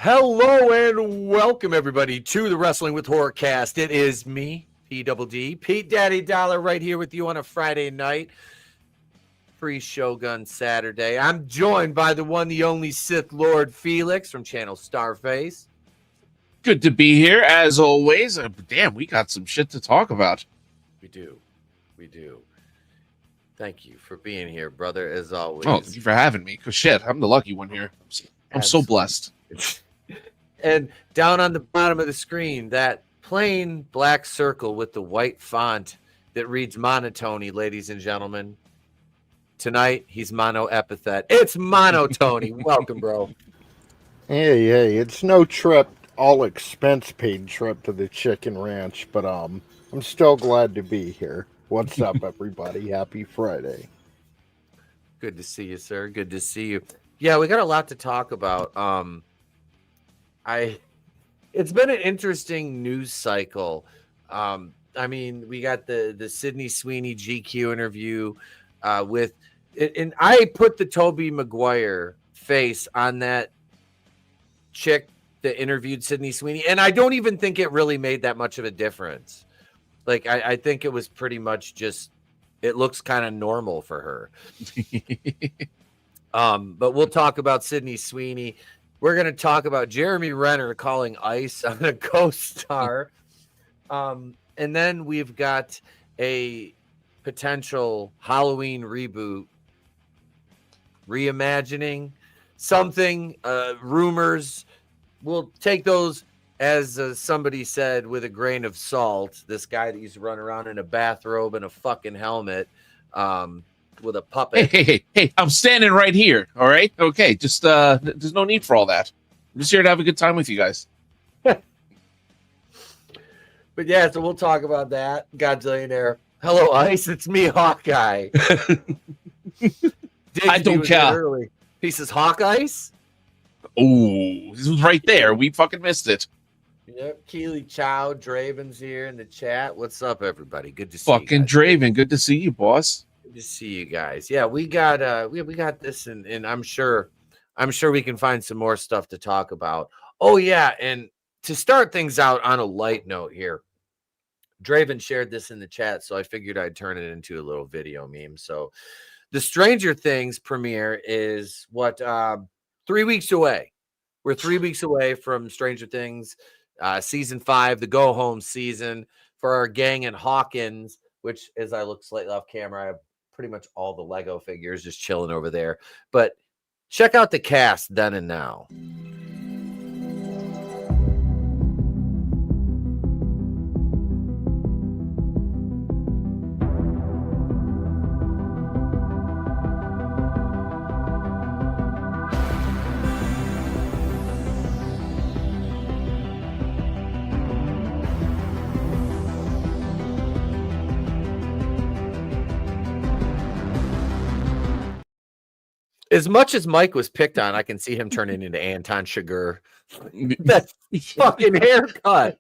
Hello and welcome everybody to the Wrestling with Horror cast. It is me, PDD, Pete Daddy Dollar, right here with you on a Friday night. Free Shogun Saturday. I'm joined by the one, the only Sith Lord Felix from channel Starface. Good to be here as always. Damn, we got some shit to talk about. We do. Thank you for being here, brother, as always. Oh, thank you for having me. Cause shit, I'm the lucky one here. I'm so blessed. And down on the bottom of the screen, that plain black circle with the white font that reads monoTony, ladies and gentlemen. Tonight, he's mono epithet. It's monoTony. Welcome, bro. Hey, it's no trip, all expense paid trip to the Chicken Ranch, but I'm still glad to be here. What's up, everybody? Happy Friday. Good to see you, sir. Good to see you. Yeah, we got a lot to talk about. It's been an interesting news cycle. I mean, we got the Sydney Sweeney GQ interview with, and I put the Tobey Maguire face on that chick that interviewed Sydney Sweeney, and I don't even think it really made that much of a difference. Like, I think it was pretty much just, it looks kind of normal for her. But we'll talk about Sydney Sweeney. We're going to talk about Jeremy Renner calling ice on a co-star. And then we've got a potential Halloween reboot, reimagining something, rumors. We'll take those, as somebody said, with a grain of salt. This guy that used to run around in a bathrobe and a fucking helmet with a puppet. Hey, I'm standing right here. All right. Okay. Just there's no need for all that. I'm just here to have a good time with you guys. But yeah, so we'll talk about that. Godzillionaire. Hello, Ice. It's me, Hawkeye. I don't care. Early. He says, Hawk Ice? Oh, this was right there. We fucking missed it. Yep. Keely Chow, Draven's here in the chat. What's up, everybody? Good to see you. Fucking Draven. Good to see you, boss. Good to see you guys. Yeah, we got we got this, and I'm sure we can find some more stuff to talk about. Oh yeah, and to start things out on a light note here, Draven shared this in the chat, so I figured I'd turn it into a little video meme. So the Stranger Things premiere is 3 weeks away. We're 3 weeks away from Stranger Things season 5, the go home season for our gang in Hawkins, which, as I look slightly off camera, I have pretty much all the Lego figures just chilling over there. But check out the cast then and now. As much as Mike was picked on, I can see him turning into Anton Chigurh. That fucking haircut.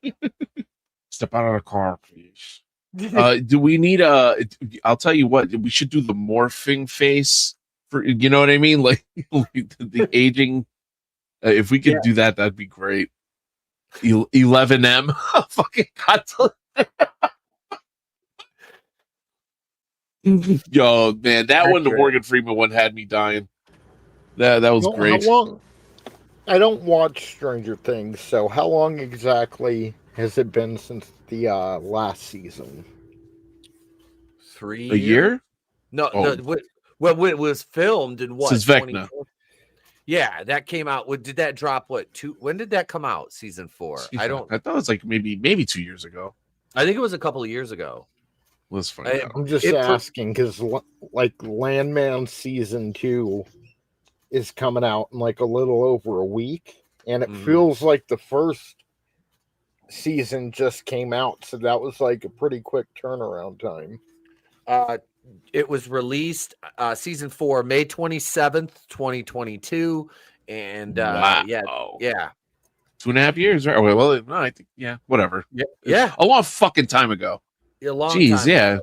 Step out of the car, please. Do we need I'll tell you what, we should do the morphing face for, you know what I mean? Like the aging. If we could do that, that'd be great. 11M. Fucking cut. Yo, man, that one, the Morgan Freeman one, had me dying. That was great. How long? I don't watch Stranger Things, so how long exactly has it been since the last season? 3 A year? No, well, it was filmed in what? Since Vecna. Yeah, that came out. Did that drop? When did that come out? Season 4. I thought it was like maybe 2 years ago. I think it was a couple of years ago. Let's find out. I'm just asking because, like, Landman season 2 is coming out in like a little over a week, and it feels like the first season just came out, so that was like a pretty quick turnaround time. It was released season 4 May 27th, 2022, and wow. yeah 2.5 years, right? Well, no, I think whatever. Yeah, a long fucking time ago. A long Jeez, time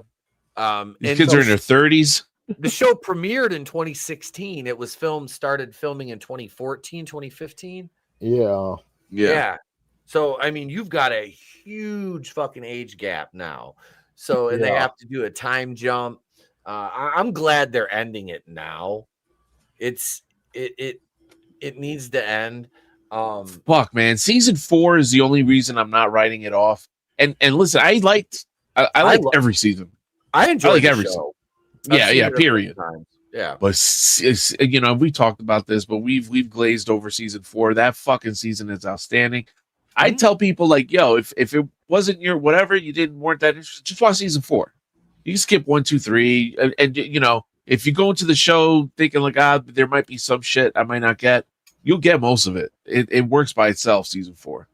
ago. These kids are in their 30s. The show premiered in 2016. It was started filming in 2014, 2015. Yeah. Yeah. So I mean, you've got a huge fucking age gap now. So and they Yeah. have to do a time jump. I'm glad they're ending it now. It's it needs to end. Fuck, man. Season 4 is the only reason I'm not writing it off. And listen, I liked every season. I enjoyed like the every show. Yeah, period. Yeah. But we talked about this, but we've glazed over season 4. That fucking season is outstanding. I tell people like, yo, if it wasn't your whatever, you weren't that interested, just watch season 4. You can skip 1, 2, 3, and if you go into the show thinking like, there might be some shit I might not get, you'll get most of it. It works by itself. Season 4.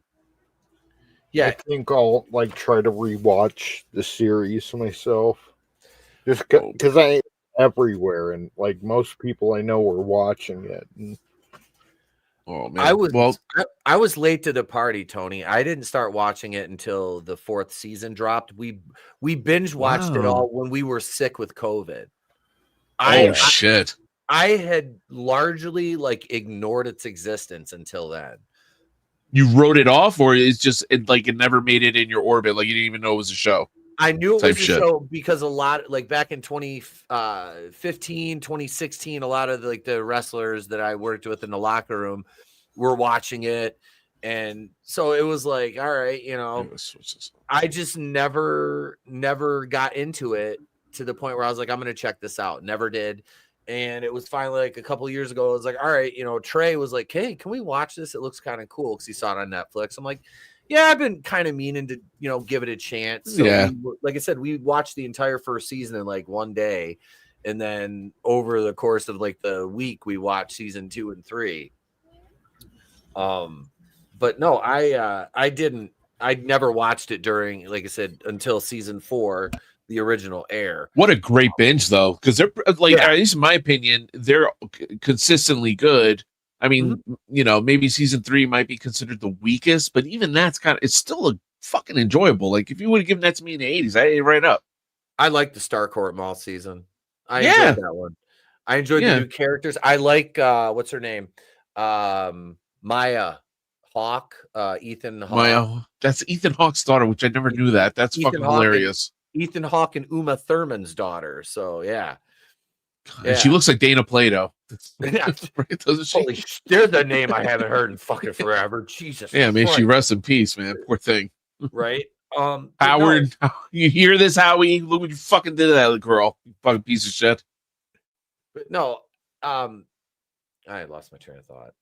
Yeah, I think I'll try to rewatch the series myself, just because I ain't everywhere and most people I know are watching it. And... Oh man, I was late to the party, Tony. I didn't start watching it until the 4th season dropped. We binge watched it all when we were sick with COVID. Shit! I had largely ignored its existence until then. You wrote it off, or it's just it never made it in your orbit? Like you didn't even know it was a show. I knew it was a show because a lot back in 2015, 2016, a lot of the wrestlers that I worked with in the locker room were watching it. And so it was like, all right, I just never got into it to the point where I was like, I'm going to check this out. Never did. And it was finally a couple of years ago. I was like, all right, Trey was like, hey, can we watch this? It looks kind of cool because he saw it on Netflix. I'm like, yeah, I've been kind of meaning to, give it a chance. So like I said, we watched the entire first season in one day. And then over the course of the week, we watched season 2 and 3. But no, I never watched it during, like I said, until season 4. The original air. What a great binge, though, because they're at least in my opinion, they're consistently good. I mean, maybe season 3 might be considered the weakest, but even that's it's still a fucking enjoyable. Like if you would have given that to me in the 80s, I ate right up. I like the Starcourt Mall season. I enjoyed that one. I enjoyed the new characters. I like what's her name, Maya Hawke, Ethan Hawke. Maya, that's Ethan Hawke's daughter, which I never knew that. That's fucking hilarious. Ethan Hawke and Uma Thurman's daughter. So yeah. She looks like Dana Plato. Holy there's a name I haven't heard in fucking forever. Jesus. Yeah, may she rest in peace, man. Poor thing. Right. Howard, you hear this, Howie? Look what you fucking did to that girl. You fucking piece of shit. But no, I lost my train of thought.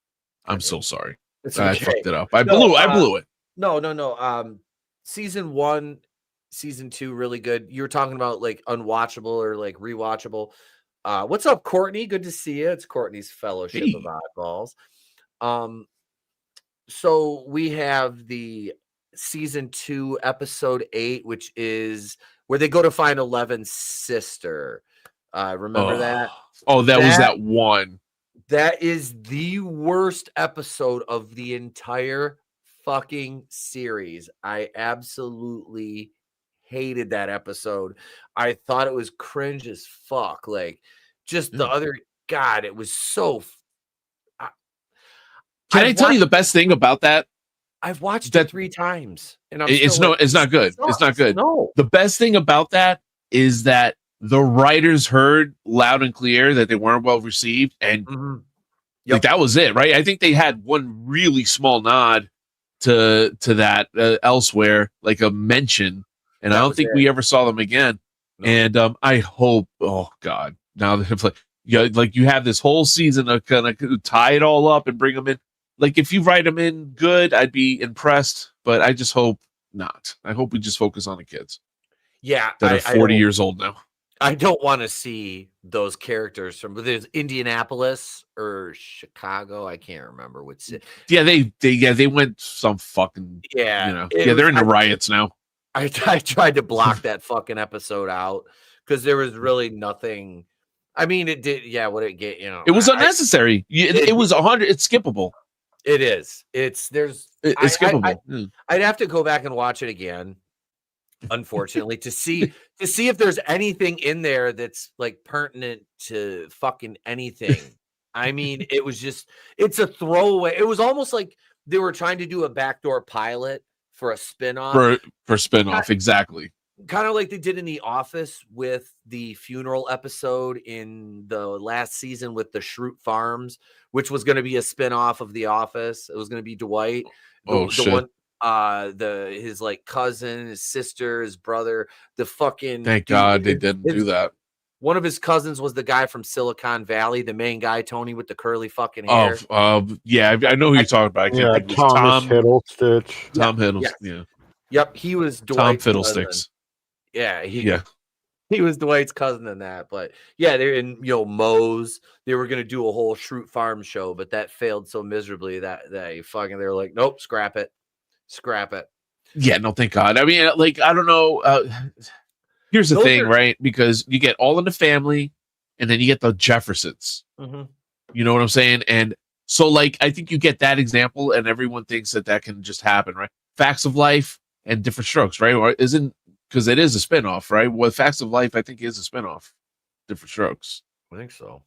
I'm so sorry. It's okay. I fucked it up. I blew it. No. Season 1. Season 2 really good. You were talking about unwatchable or rewatchable. What's up, Courtney? Good to see you. It's Courtney's Fellowship of Oddballs. So we have the season 2 episode 8, which is where they go to find 11's sister. Remember that? Oh, that was that one. That is the worst episode of the entire fucking series. I absolutely hated that episode. I thought it was cringe as fuck. The other God, it was so. Can I tell you the best thing about that? I've watched it 3 times, and it's not good. It's not good. No, the best thing about that is that the writers heard loud and clear that they weren't well received, and that was it, right? I think they had one really small nod to that elsewhere, like a mention. And I don't think we ever saw them again. No. And I hope, oh God, now that you have this whole season to kind of tie it all up and bring them in. If you write them in good, I'd be impressed. But I just hope not. I hope we just focus on the kids. Yeah, that are 40 years old now. I don't want to see those characters from there's Indianapolis or Chicago. I can't remember which city. Yeah, they went some fucking they're in the riots now. I tried to block that fucking episode out because there was really nothing. I mean, it did. Yeah, what it get? It was unnecessary. It was 100. It's skippable. It is. It's skippable. I'd have to go back and watch it again. Unfortunately, to see if there's anything in there that's pertinent to fucking anything. I mean, it's a throwaway. It was almost like they were trying to do a backdoor pilot for a spinoff for spinoff, exactly. Kind of like they did in The Office with the funeral episode in the last season with the Schrute Farms, which was going to be a spinoff of The Office. It was going to be Dwight, the one, his like cousin, his sister, his brother, the fucking. Thank God they didn't do that. One of his cousins was the guy from Silicon Valley, the main guy, Tony, with the curly fucking hair. Yeah, I know who you're talking about. Yeah, Tom Hiddleston. Tom Hiddleston. Yeah. Yep, he was Dwight's Tom Fiddlesticks. Yeah, he was Dwight's cousin in that. But yeah, they're in Moe's. They were gonna do a whole Schrute Farm show, but that failed so miserably that they were like, nope, scrap it. Yeah, no, thank God. I mean, like, I don't know. Here's the thing, right? Because you get All in the Family, and then you get the Jeffersons. Mm-hmm. You know what I'm saying? And so, like, I think you get that example, and everyone thinks that can just happen, right? Facts of Life and Different Strokes, right? Or isn't, because it is a spinoff, right? Well, Facts of Life, I think, is a spinoff. Different Strokes. I think so.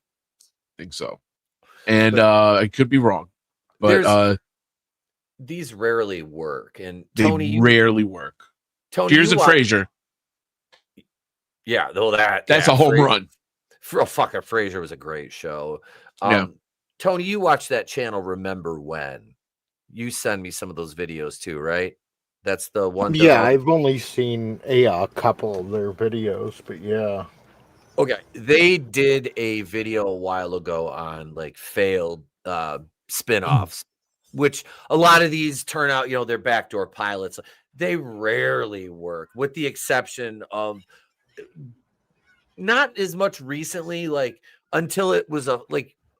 And I could be wrong, but these rarely work. And Tony, rarely work. Tony, Cheers and Frasier. Yeah, though that's a home run. Fucking Frasier was a great show. Tony, you watch that channel. Remember When? You send me some of those videos too, right? That's the one. Yeah, I've only seen a couple of their videos, but yeah. Okay, they did a video a while ago on like failed spinoffs, which a lot of these turn out, they're backdoor pilots. They rarely work, with the exception of not as much recently, like until it was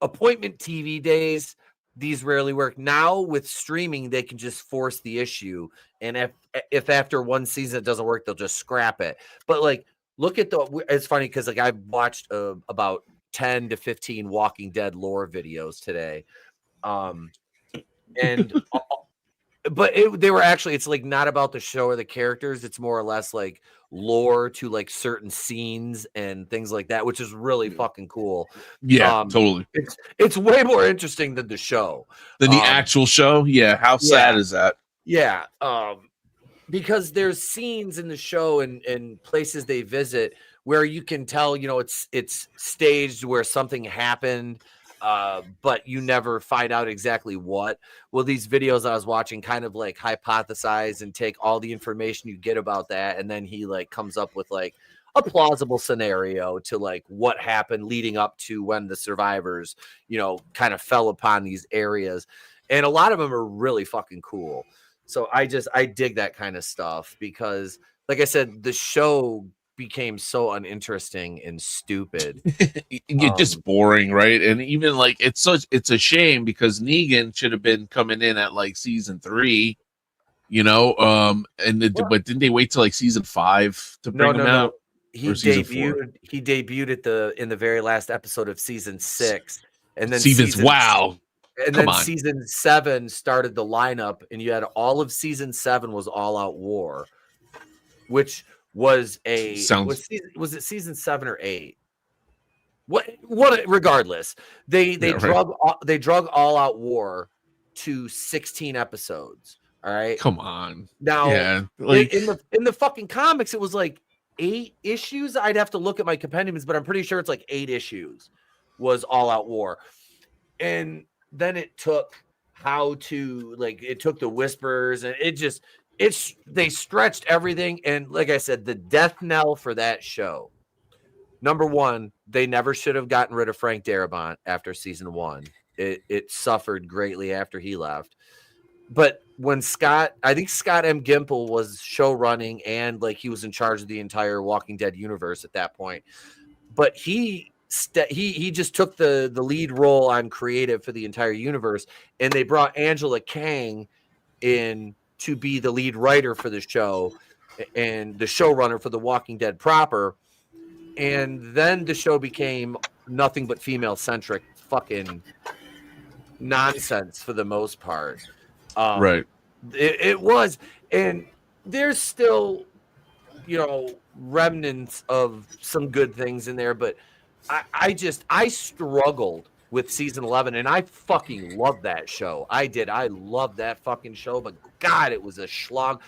appointment TV days. These rarely work. Now with streaming, they can just force the issue, and if after one season it doesn't work, they'll just scrap it. But like, look at it's funny because like I watched about 10 to 15 Walking Dead lore videos today, and but they were actually, it's like not about the show or the characters. It's more or less like lore to like certain scenes and things like that, which is really fucking cool. Yeah, totally. It's way more interesting than the show, than the actual show. Yeah, how sad is that? Yeah, because there's scenes in the show and places they visit where you can tell, it's staged where something happened. But you never find out exactly what. Well, these videos I was watching kind of like hypothesize and take all the information you get about that, and then he like comes up with like a plausible scenario to like what happened leading up to when the survivors, kind of fell upon these areas, and a lot of them are really fucking cool. So I dig that kind of stuff because, like I said, the show became so uninteresting and stupid. You're just boring, right? And even like it's a shame because Negan should have been coming in at like season 3, but didn't they wait till like season 5 to bring him out? He debuted in the very last episode of season 6, and then season 7 started the lineup, and you had all of season 7 was All Out War, which was was it season 7 or 8? What regardless, they drug All Out War to 16 episodes. All right, come on. Now, yeah, like in the fucking comics, it was like 8 issues. I'd have to look at my compendiums, but I'm pretty sure it's like 8 issues was All Out War, and then it took the Whispers, and they stretched everything. And like I said, the death knell for that show, number one, they never should have gotten rid of Frank Darabont after season 1. It suffered greatly after he left. But when I think Scott M. Gimple was show running, and like he was in charge of the entire Walking Dead universe at that point. But he just took the lead role on creative for the entire universe, and they brought Angela Kang in to be the lead writer for the show and the showrunner for The Walking Dead proper. And then the show became nothing but female-centric fucking nonsense for the most part. Right. It was. And there's still, remnants of some good things in there. But I struggled with season 11, and I fucking loved that show. I did. I loved that fucking show, but God, it was a schlong.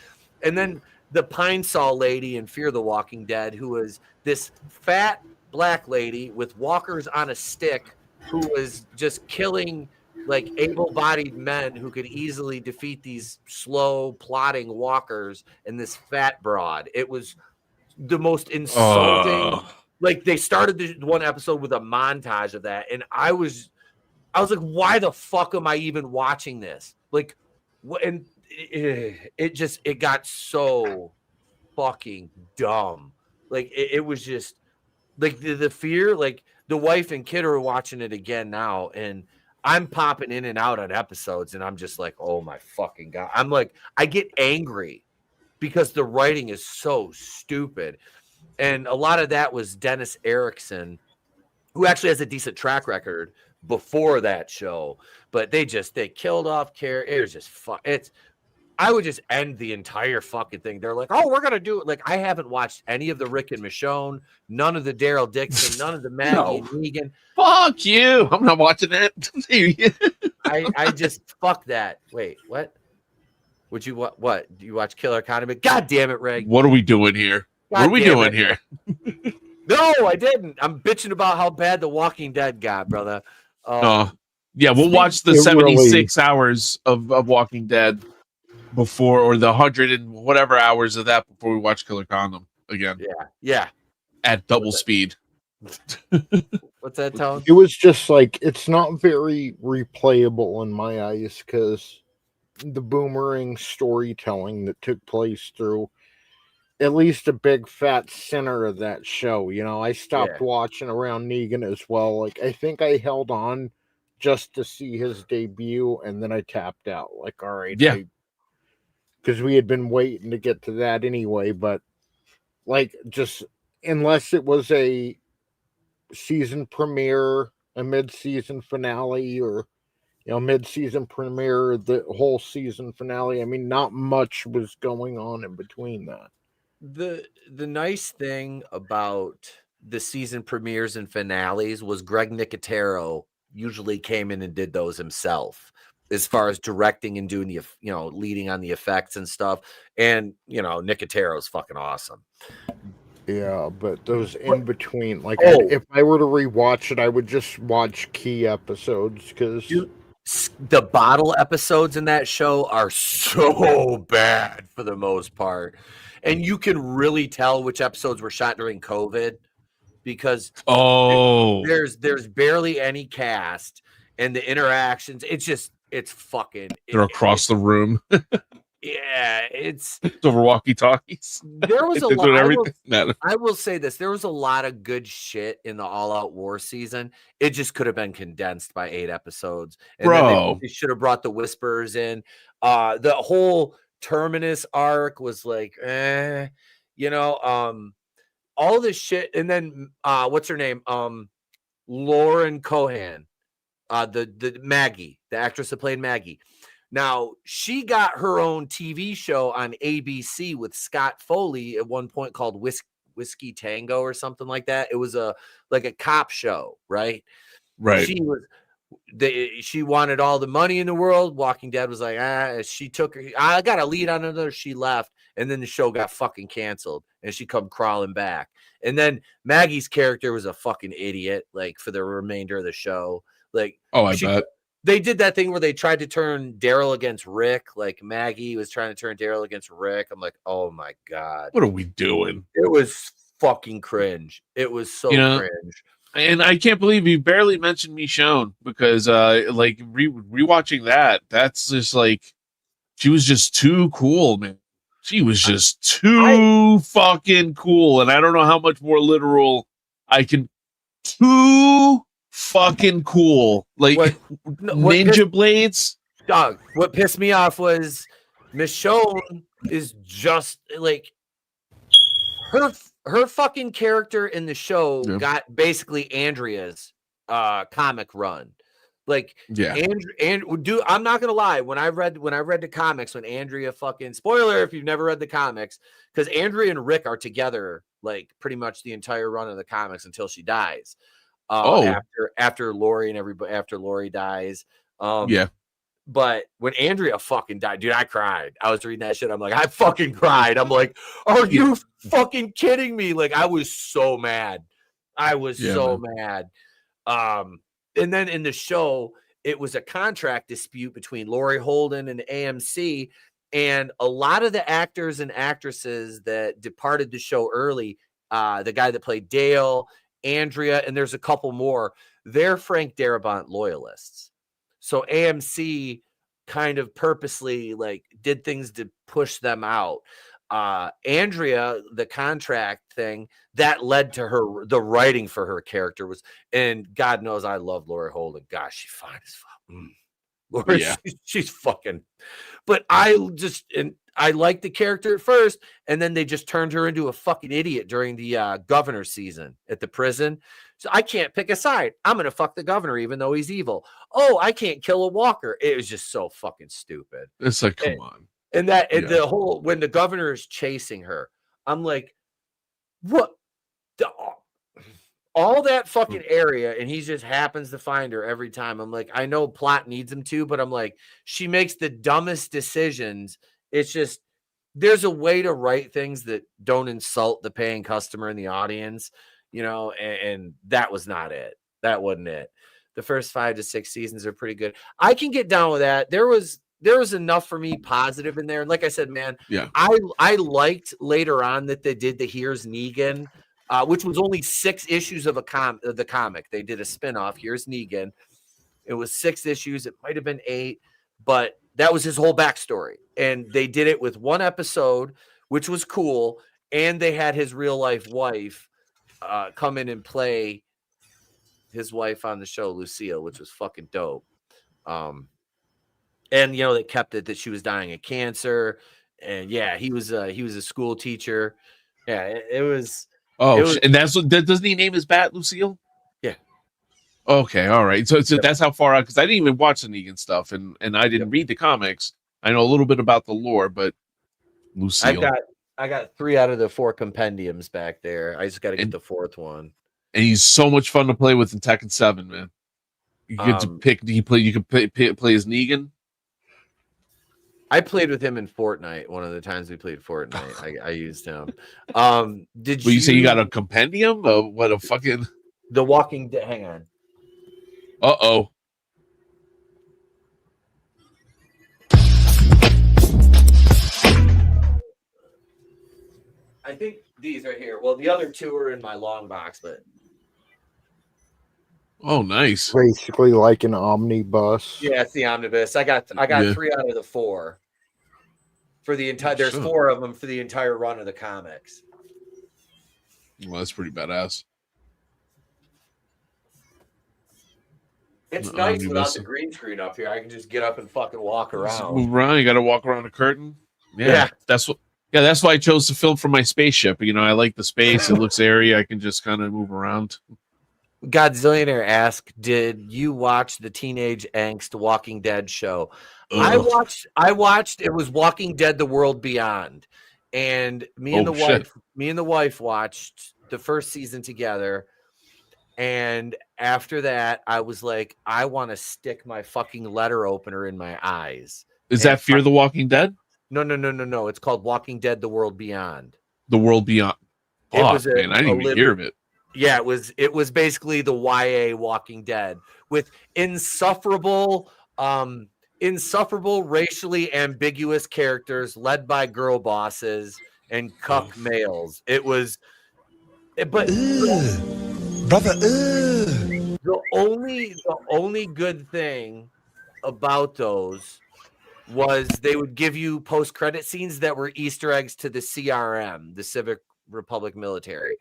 And then the Pine Saw lady in Fear the Walking Dead, who was this fat black lady with walkers on a stick, who was just killing like able-bodied men who could easily defeat these slow plotting walkers, and this fat broad. It was the most insulting. Like, they started the one episode with a montage of that, and I was like, why the fuck am I even watching this? Like, what? And it got so fucking dumb. Like, it was just like the fear. Like, the wife and kid are watching it again now, and I'm popping in and out on episodes, and I'm just like, oh my fucking God. I'm like, I get angry because the writing is so stupid. And a lot of that was Dennis Erickson, who actually has a decent track record before that show, but they killed off care. It was just fun. I would just end the entire fucking thing. They're like, oh, we're going to do it. Like, I haven't watched any of the Rick and Michonne, none of the Daryl Dixon, none of the Maggie and Negan. Fuck you. I'm not watching that. I just, fuck that. Wait, what? Would you, what? Do you watch Killer Economy? God damn it, Ray. What are we doing here? God what are we doing here? No, I didn't. I'm bitching about how bad The Walking Dead got, brother. Yeah, we'll watch the 76 hours of Walking Dead before, or the 100 and whatever hours of that before we watch Killer Condom again. Yeah. At double speed. What's that, Tone? It was just like, it's not very replayable in my eyes because the boomerang storytelling that took place through at least a big fat center of that show. You know, I stopped watching around Negan as well. Like, I think I held on just to see his debut, and then I tapped out. Like, all right, because we had been waiting to get to that anyway. But like, just unless it was a season premiere, a mid-season finale, or mid-season premiere, the whole season finale. I mean, not much was going on in between that. The nice thing about the season premieres and finales was Greg Nicotero usually came in and did those himself, as far as directing and doing the, leading on the effects and stuff. And, Nicotero's fucking awesome. Yeah, but those in between, like, if I were to rewatch it, I would just watch key episodes because the bottle episodes in that show are so bad for the most part. And you can really tell which episodes were shot during COVID because there's barely any cast, and the interactions, it's fucking. They're across the room. Yeah, it's over walkie-talkies. There was a lot. I will say this: there was a lot of good shit in the All Out War season. It just could have been condensed by 8 episodes. And bro, they should have brought the Whisperers in. The whole Terminus arc was like, all this shit. And then what's her name? Lauren Cohan, the Maggie, the actress that played Maggie. Now, she got her own TV show on ABC with Scott Foley at one point called Whiskey Tango or something like that. It was a cop show, right? Right. She wanted all the money in the world. Walking Dead was like, she took her. I got a lead on another. She left, and then the show got fucking canceled, and she come crawling back. And then Maggie's character was a fucking idiot, like, for the remainder of the show. Like, I bet. They did that thing where they tried to turn Daryl against Rick. Like, Maggie was trying to turn Daryl against Rick. I'm like, oh my God. What are we doing? It was fucking cringe. It was so cringe. And I can't believe you barely mentioned Michonne because, rewatching that's just like, she was just too cool, man. She was just too fucking cool. And I don't know how much more literal I can. Too fucking cool. Like, ninja blades. Dog, what pissed me off was Michonne is just like her fucking character in the show got basically Andrea's comic run. Like, dude, I'm not gonna lie. When I read the comics, when Andrea fucking, spoiler if you've never read the comics, because Andrea and Rick are together like pretty much the entire run of the comics until she dies. after Lori and everybody after Lori dies. Yeah. But when Andrea fucking died, dude, I cried. I was reading that shit. I'm like, I fucking cried. I'm like, are you fucking kidding me? Like, I was so mad. I was so mad. And then in the show, it was a contract dispute between Lori Holden and AMC. And a lot of the actors and actresses that departed the show early, the guy that played Dale, Andrea, and there's a couple more, they're Frank Darabont loyalists. So AMC kind of purposely like did things to push them out. Andrea, the contract thing that led to her, the writing for her character was, and God knows I love Lori Holden. Gosh, she's fine as fuck. Lori, she's fucking, but I liked the character at first, and then they just turned her into a fucking idiot during the governor season at the prison. So I can't pick a side. I'm gonna fuck the governor, even though he's evil. Oh, I can't kill a walker. It was just so fucking stupid. It's like, come on. And the whole, when the governor is chasing her, I'm like, what? All that fucking area, and he just happens to find her every time. I'm like, I know plot needs him to, but I'm like, she makes the dumbest decisions. It's just, there's a way to write things that don't insult the paying customer in the audience, you know, and that was not it. That wasn't it. The first 5 to 6 seasons are pretty good. I can get down with that. There was enough for me positive in there. And like I said, man, I liked later on that they did the Here's Negan, which was only 6 issues of the comic. They did a spinoff, Here's Negan. It was 6 issues. It might have been 8, but that was his whole backstory. And they did it with 1 episode, which was cool. And they had his real life wife come in and play his wife on the show, Lucille, which was fucking dope. And you know, they kept it that she was dying of cancer. And yeah, he was a school teacher. Yeah, it was. Oh, and that's what doesn't he name his bat Lucille? Yeah. Okay, all right. So that's how far out, because I didn't even watch the Negan stuff, and I didn't read the comics. I know a little bit about the lore, but Lucille. I got 3 out of the 4 compendiums back there. I just got to get the 4th one. And he's so much fun to play with in Tekken 7, man. You get to pick. You can play as Negan. I played with him in Fortnite. One of the times we played Fortnite, I used him. Did you say you got a compendium? What a fucking The Walking Dead. Hang on. Uh-oh. I think these are here. Well, the other 2 are in my long box, but oh, nice. Basically like an omnibus. Yeah, it's the omnibus. I got 3 out of the 4 for the entire. There's 4 of them for the entire run of the comics. Well, that's pretty badass. It's nice without the green screen up here. I can just get up and fucking walk around. Move around. You got to walk around the curtain. Yeah, that's what. Yeah, that's why I chose to film from my spaceship. You know, I like the space. It looks airy. I can just kind of move around. Godzillionaire asked, "Did you watch the Teenage Angst Walking Dead show?" I watched. It was Walking Dead: The World Beyond, and me and the wife watched the first season together. And after that, I was like, I want to stick my fucking letter opener in my eyes. Is that Fear the Walking Dead? No. It's called Walking Dead: The World Beyond. The World Beyond. Man, I didn't even hear of it. Yeah, it was basically the YA Walking Dead with insufferable, racially ambiguous characters led by girl bosses and cuck males. It was, but brother, the only good thing about those was they would give you post-credit scenes that were Easter eggs to the CRM, the Civic Republic Military.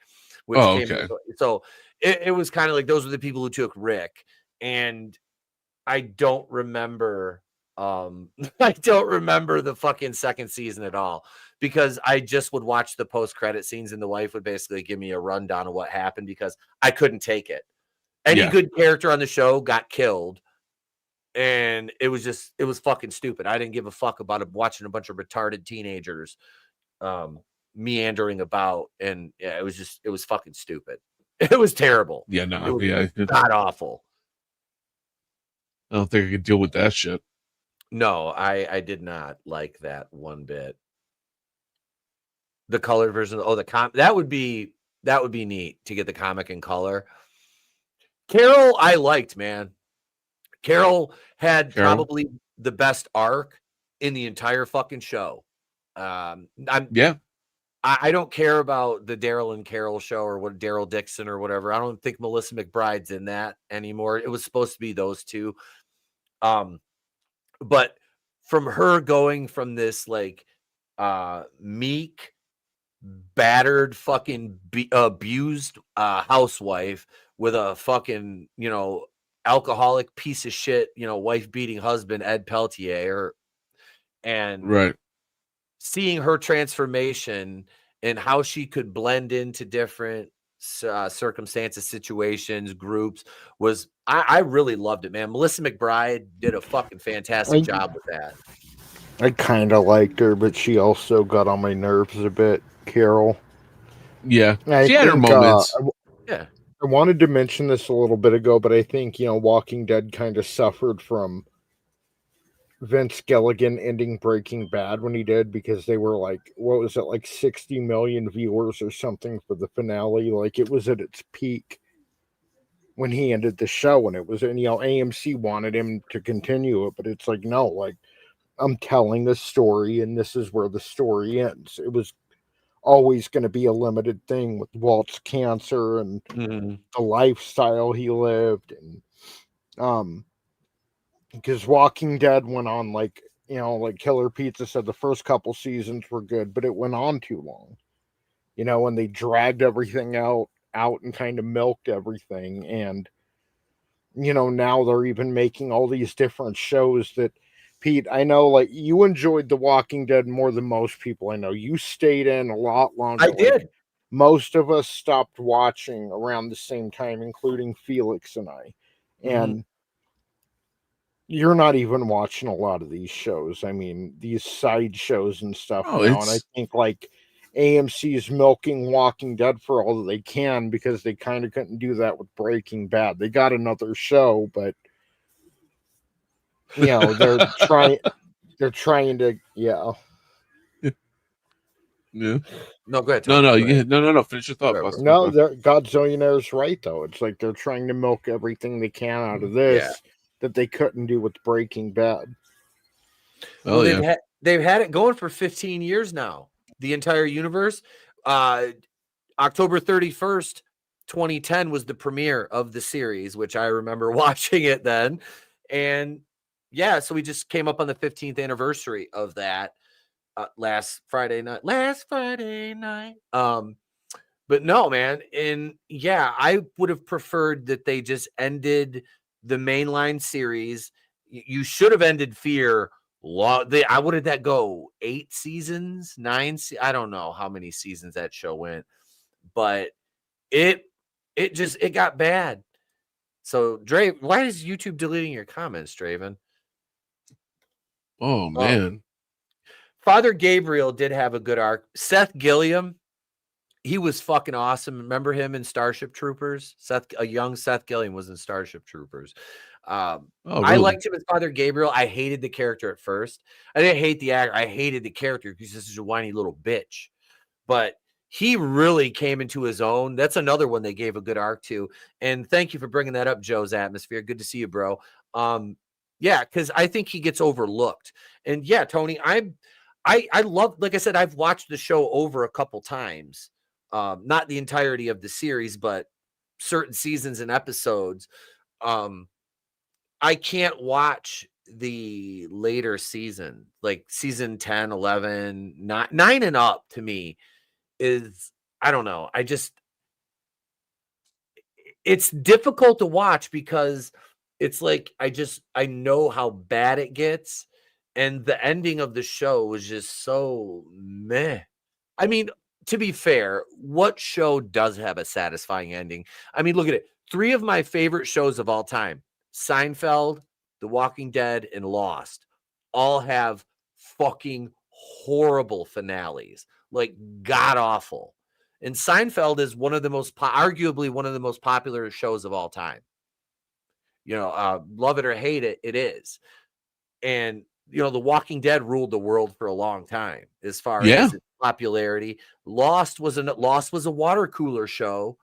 So it was kind of like those were the people who took Rick, and I don't remember the fucking second season at all, because I just would watch the post-credit scenes and the wife would basically give me a rundown of what happened because I couldn't take it. Any good character on the show got killed, and it was fucking stupid. I didn't give a fuck about watching a bunch of retarded teenagers meandering about, and yeah, it was fucking stupid. It was terrible. Yeah, It no, was yeah. god awful. I don't think I could deal with that shit. No, I did not like that one bit. The colored version. Oh, that would be neat to get the comic in color. Carol, I liked, man. Carol had probably the best arc in the entire fucking show. Yeah. I don't care about the Daryl and Carol show or what Daryl Dixon or whatever. I don't think Melissa McBride's in that anymore. It was supposed to be those two. But from her going from this like meek, battered, fucking abused housewife with a fucking, alcoholic piece of shit, wife beating husband, Ed Peltier, and Right. seeing her transformation and how she could blend into different circumstances, situations, groups was, I really loved it, man. Melissa McBride did a fucking fantastic job with that. I kind of liked her, but she also got on my nerves a bit, Carol. Yeah. She had her moments. Yeah. I wanted to mention this a little bit ago, but I think, Walking Dead kind of suffered from Vince Gilligan ending Breaking Bad when he did, because they were like, what was it, like 60 million viewers or something for the finale? Like, it was at its peak when he ended the show, and it was, and AMC wanted him to continue it, but it's like, no, like, I'm telling a story, and this is where the story ends. It was always going to be a limited thing with Walt's cancer and the lifestyle he lived, and because Walking Dead went on like Killer Pizza said, the first couple seasons were good, but it went on too long, and they dragged everything out and kind of milked everything, and now they're even making all these different shows that, Pete, I know, like, you enjoyed The Walking Dead more than most people I know. You stayed in a lot longer. I did. Like, most of us stopped watching around the same time, including Felix and I. And you're not even watching a lot of these shows. I mean, these side shows and stuff now. And I think, like, AMC is milking Walking Dead for all that they can, because they kind of couldn't do that with Breaking Bad. They got another show, but they're trying to Yeah. No, go ahead, Tom. Go ahead. No. Finish your thought, Buster. No, Godzillionaire's right, though. It's like they're trying to milk everything they can out of this that they couldn't do with Breaking Bad. Well, they've had it going for 15 years now. The entire universe. October 31st, 2010 was the premiere of the series, which I remember watching it then. And yeah, so we just came up on the 15th anniversary of that last Friday night. But no, man. And yeah, I would have preferred that they just ended the mainline series. You should have ended Fear. I would have that go 8 seasons, 9. I don't know how many seasons that show went, but it got bad. So Draven, why is YouTube deleting your comments, Draven? Oh man. Father Gabriel did have a good arc. Seth Gilliam, he was fucking awesome. Remember him in Starship Troopers? A young Seth Gilliam was in Starship Troopers. Really? I liked him as Father Gabriel. I hated the character at first. I didn't hate the actor. I hated the character because this is a whiny little bitch. But he really came into his own. That's another one they gave a good arc to. And thank you for bringing that up, Joe's Atmosphere. Good to see you, bro. Yeah, because I think he gets overlooked. And yeah, Tony, I love, like I said, I've watched the show over a couple times. Not the entirety of the series, but certain seasons and episodes. I can't watch the later season, like season 10, 11, 9 and up to me is, I don't know. It's difficult to watch because it's like, I know how bad it gets. And the ending of the show was just so meh. I mean, to be fair, what show does have a satisfying ending? I mean, look at it. 3 of my favorite shows of all time, Seinfeld, The Walking Dead, and Lost, all have fucking horrible finales, like god awful. And Seinfeld is one of the most, arguably one of the most popular shows of all time. You know, love it or hate it, it is. And, you know, The Walking Dead ruled the world for a long time as far as its popularity. Lost was a water cooler show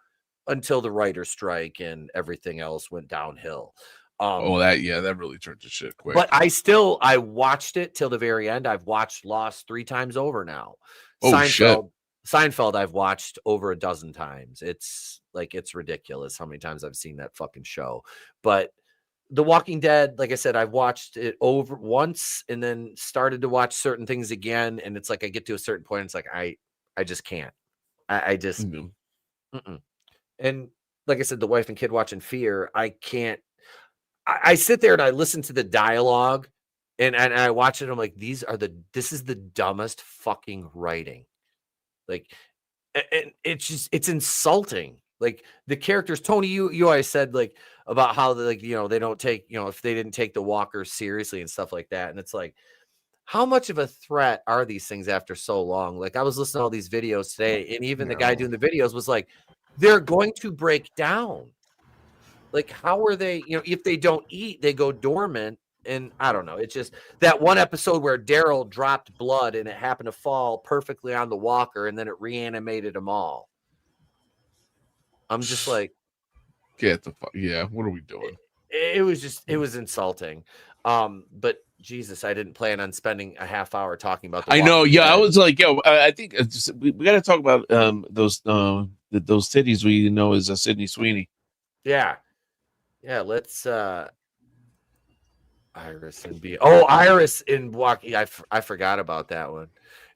until the writer's strike and everything else went downhill. That really turned to shit quick. But I watched it till the very end. I've watched Lost 3 times over now. Seinfeld I've watched over a dozen times. It's ridiculous how many times I've seen that fucking show. But The Walking Dead, like I said, I've watched it over once and then started to watch certain things again. And it's like I get to a certain point. It's like I just can't. I just And like I said, the wife and kid watching Fear, I can't. I sit there and I listen to the dialogue and I watch it. I'm like, this is the dumbest fucking writing. Like, and it's insulting. Like the characters, Tony, you always said like about how they don't take, if they didn't take the walkers seriously and stuff like that. And it's like, how much of a threat are these things after so long? Like I was listening to all these videos today and even the guy doing the videos was like, they're going to break down. Like, how are they, if they don't eat, they go dormant. And I don't know. It's just that one episode where Daryl dropped blood and it happened to fall perfectly on the walker and then it reanimated them all. I'm just like, get the fuck. Yeah. What are we doing? It was insulting. But Jesus, I didn't plan on spending a half hour talking about I know. Yeah. I was like, I think we got to talk about those titties we know as Sydney Sweeney. Yeah. Yeah, let's Iris and B. Oh, Iris in walking. I forgot about that one.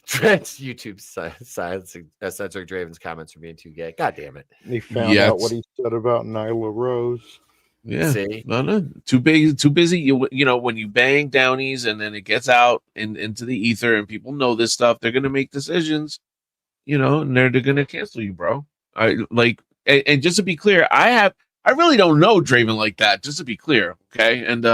Trent's YouTube silencing censoring Draven's comments for being too gay. God damn it. He found out what he said about Nyla Rose. Yeah. See? No. Too busy. You know, when you bang Downies and then it gets out into the ether and people know this stuff, they're gonna make decisions, and they're gonna cancel you, bro. And just to be clear, I really don't know Draven like that, just to be clear. Okay. And,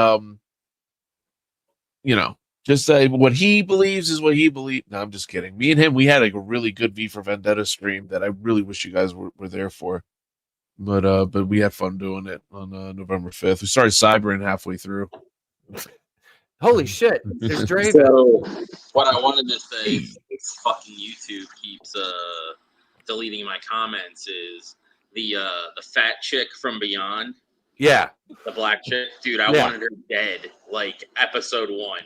just what he believes is what he believes. No, I'm just kidding. Me and him, we had a really good V for Vendetta stream that I really wish you guys were there for. But we had fun doing it on November 5th. We started cybering halfway through. Holy shit. There's Draven. So, what I wanted to say is fucking YouTube keeps deleting my comments is the fat chick from Beyond. Yeah. The black chick. Dude, I wanted her dead, like episode 1.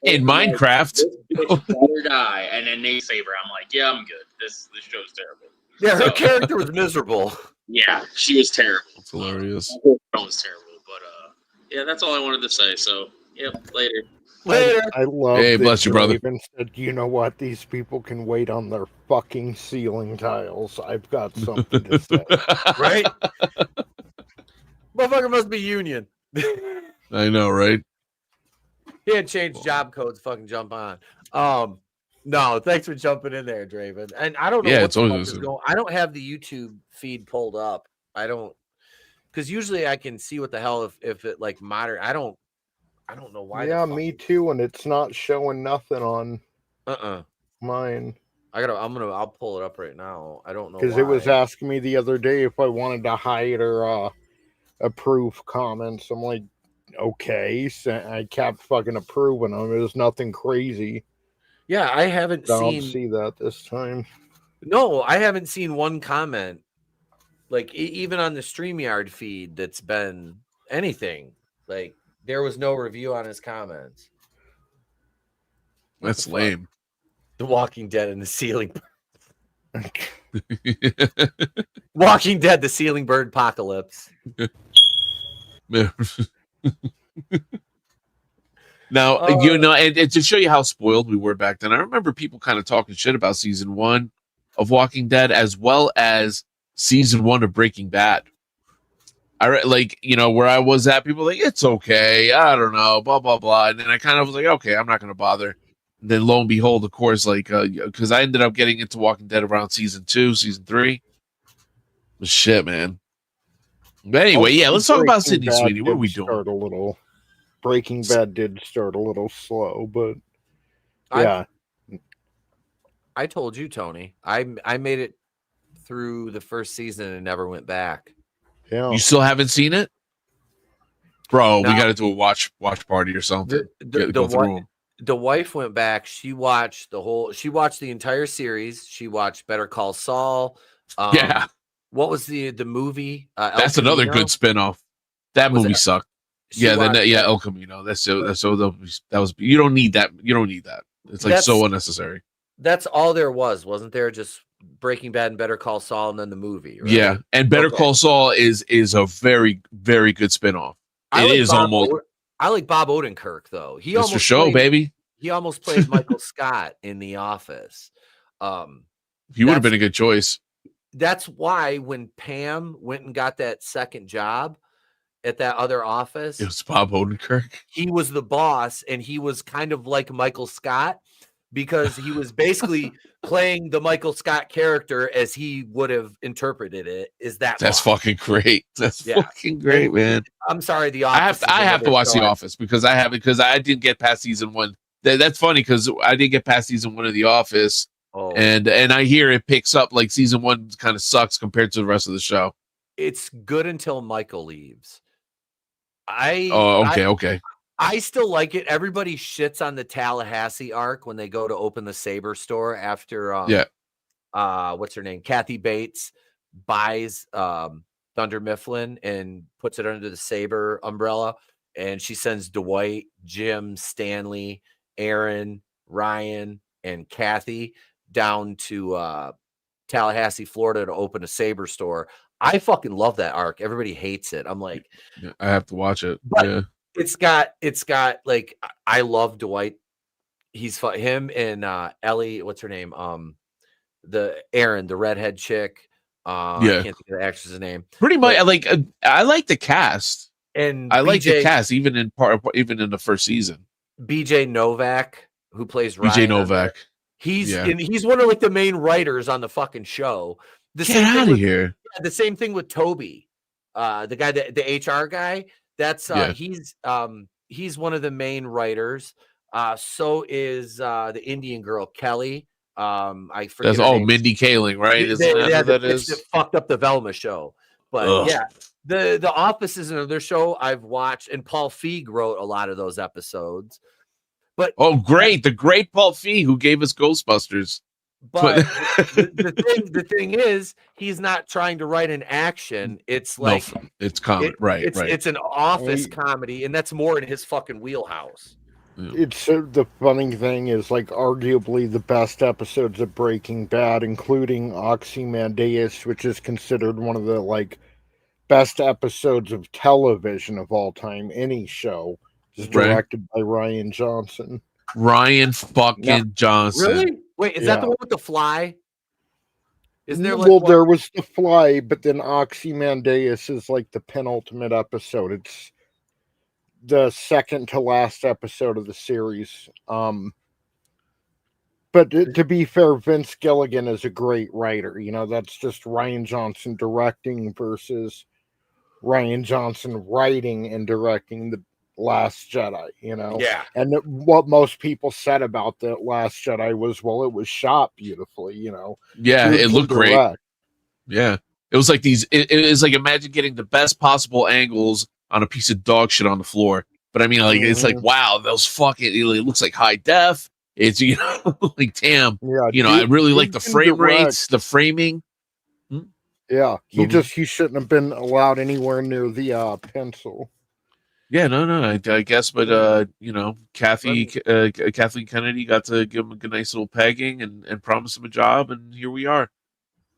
In Minecraft. This bitch better die, and then they save her. I'm like, yeah, I'm good. This show's terrible. Yeah, her character was miserable. Yeah, she was terrible. It's hilarious. That was terrible. But yeah, that's all I wanted to say. So, yep, later. I love Hey, bless you, brother. Even said, you know what? These people can wait on their fucking ceiling tiles. I've got something to say. Right? Motherfucker must be union. I know, right? He had changed job codes. Fucking jump on. No, thanks for jumping in there, Draven. And I don't know what the fuck is going. I don't have the YouTube feed pulled up. I don't, because usually I can see what the hell if it like moderate. I don't know why. Yeah, me too. And it's not showing nothing on mine. I'll pull it up right now. I don't know because it was asking me the other day if I wanted to hide or approve comments. I'm like, okay. So I kept fucking approving them. It was nothing crazy. Yeah, I haven't don't see that this time. No, I haven't seen one comment, like even on the StreamYard feed that's been anything. Like there was no review on his comments. That's lame. The Walking Dead and the Ceiling Bird. Walking Dead, the Ceiling Bird apocalypse. Now, and to show you how spoiled we were back then, I remember people kind of talking shit about season 1 of Walking Dead as well as season 1 of Breaking Bad. Where I was at, people were like, it's okay. I don't know, blah, blah, blah. And then I kind of was like, okay, I'm not going to bother. And then lo and behold, of course, because I ended up getting into Walking Dead around season 2, season 3. But shit, man. But anyway, let's talk about Sydney Sweeney. What are we doing? Breaking Bad did start a little slow, but yeah. I told you, Tony. I made it through the first season and never went back. Yeah. You still haven't seen it, bro? No. We got to do a watch party or something. Go through 'em. The wife went back. She watched the entire series. She watched Better Call Saul. Yeah. What was the movie? That's another good spinoff. That movie sucked. She watched El Camino. That was. You don't need that. You don't need that. It's like so unnecessary. That's all there was, wasn't there? Just Breaking Bad and Better Call Saul, and then the movie. Right? Yeah, and Better Call Saul is a very, very good spinoff. I like Bob Odenkirk though. He Mr. almost Show, played, baby. He almost played Michael Scott in The Office. He would have been a good choice. That's why when Pam went and got that second job at that other office, it was Bob Odenkirk. He was the boss, and he was kind of like Michael Scott because he was basically playing the Michael Scott character as he would have interpreted it. That's boss. Fucking great. That's fucking great, man. I'm sorry, The Office. I have to watch The Office because I didn't get past season 1. That's funny because I didn't get past season 1 of The Office. Oh. And I hear it picks up like season 1 kind of sucks compared to the rest of the show. It's good until Michael leaves. Okay. I still like it. Everybody shits on the Tallahassee arc when they go to open the Saber store after what's her name? Kathy Bates buys Thunder Mifflin and puts it under the Saber umbrella, and she sends Dwight, Jim, Stanley, Aaron, Ryan, and Kathy down to Tallahassee, Florida to open a Saber store. I fucking love that arc. Everybody hates it. I'm like, I have to watch it. But it's got like, I love Dwight. He's fun. Him and Ellie, what's her name? The Erin, the redhead chick. I can't think of the actress's name. Pretty much, I like the cast, and I like the cast even in the first season. BJ Novak, who plays Ryan. BJ Novak. He's one of like the main writers on the fucking show. Get out of here. The same thing with Toby, the guy, the HR guy. That's he's one of the main writers. So is the Indian girl Kelly. I forget. That's Mindy Kaling, right? That fucked up the Velma show. But the Office is another show I've watched, and Paul Feig wrote a lot of those episodes. But great, the great Paul Feig who gave us Ghostbusters. But the thing is, he's not trying to write an action. It's like it's comedy, right? It's an office comedy, and that's more in his fucking wheelhouse. It's the funny thing is, like, arguably the best episodes of Breaking Bad, including Ozymandias, which is considered one of the like best episodes of television of all time. Any show is directed by Ryan Johnson. Ryan fucking Johnson. Really? Wait, is that the one with the fly? Isn't there there was the fly, but then Ozymandias is like the penultimate episode. It's the second to last episode of the series. But to be fair, Vince Gilligan is a great writer. You know, that's just Ryan Johnson directing versus Ryan Johnson writing and directing the Last Jedi, you know? Yeah. And what most people said about the Last Jedi was, well, it was shot beautifully, you know? Yeah, it looked great. Yeah. It was like it was like, imagine getting the best possible angles on a piece of dog shit on the floor. But I mean, like, it's like, wow, those fucking, it looks like high def. It's, you know, like, damn. Yeah, I really like the frame rates, the framing. Yeah. He shouldn't have been allowed anywhere near the pencil. Yeah, no, I guess, but Kathleen Kennedy got to give him a nice little pegging and promise him a job, and here we are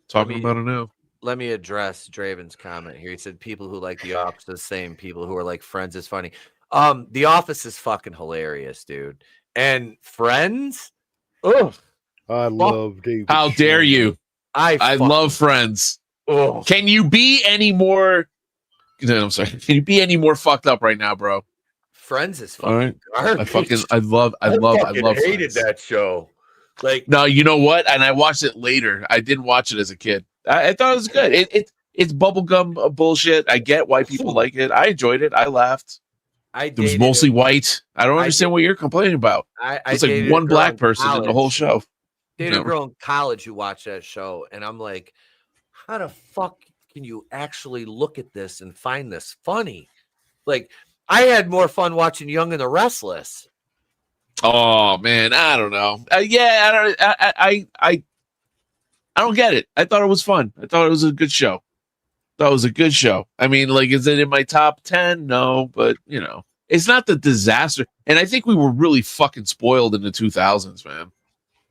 talking about it now. Let me address Draven's comment here. He said people who like The Office are the same people who are like Friends is funny. The Office is fucking hilarious, dude. And Friends? Oh, I love David. How dare you? I love Friends. Oh. Can you be any more? No, I'm sorry. Can you be any more fucked up right now, bro? Friends is fucking garbage. I love hated Friends. that show. Like, no, you know what? And I watched it later. I didn't watch it as a kid. I thought it was good. It's bubblegum bullshit. I get why people like it. I enjoyed it. I laughed. It was mostly white. I don't understand what you're complaining about. It's like one black person in the whole show. Dated a girl in college who watched that show, and I'm like, how the fuck can you actually look at this and find this funny? Like, I had more fun watching Young and the Restless. Oh man, I don't know. I don't get it. I thought it was fun. I thought it was a good show. I mean, like, is it in my top 10? No, but you know, it's not the disaster. And I think we were really fucking spoiled in the 2000s, man,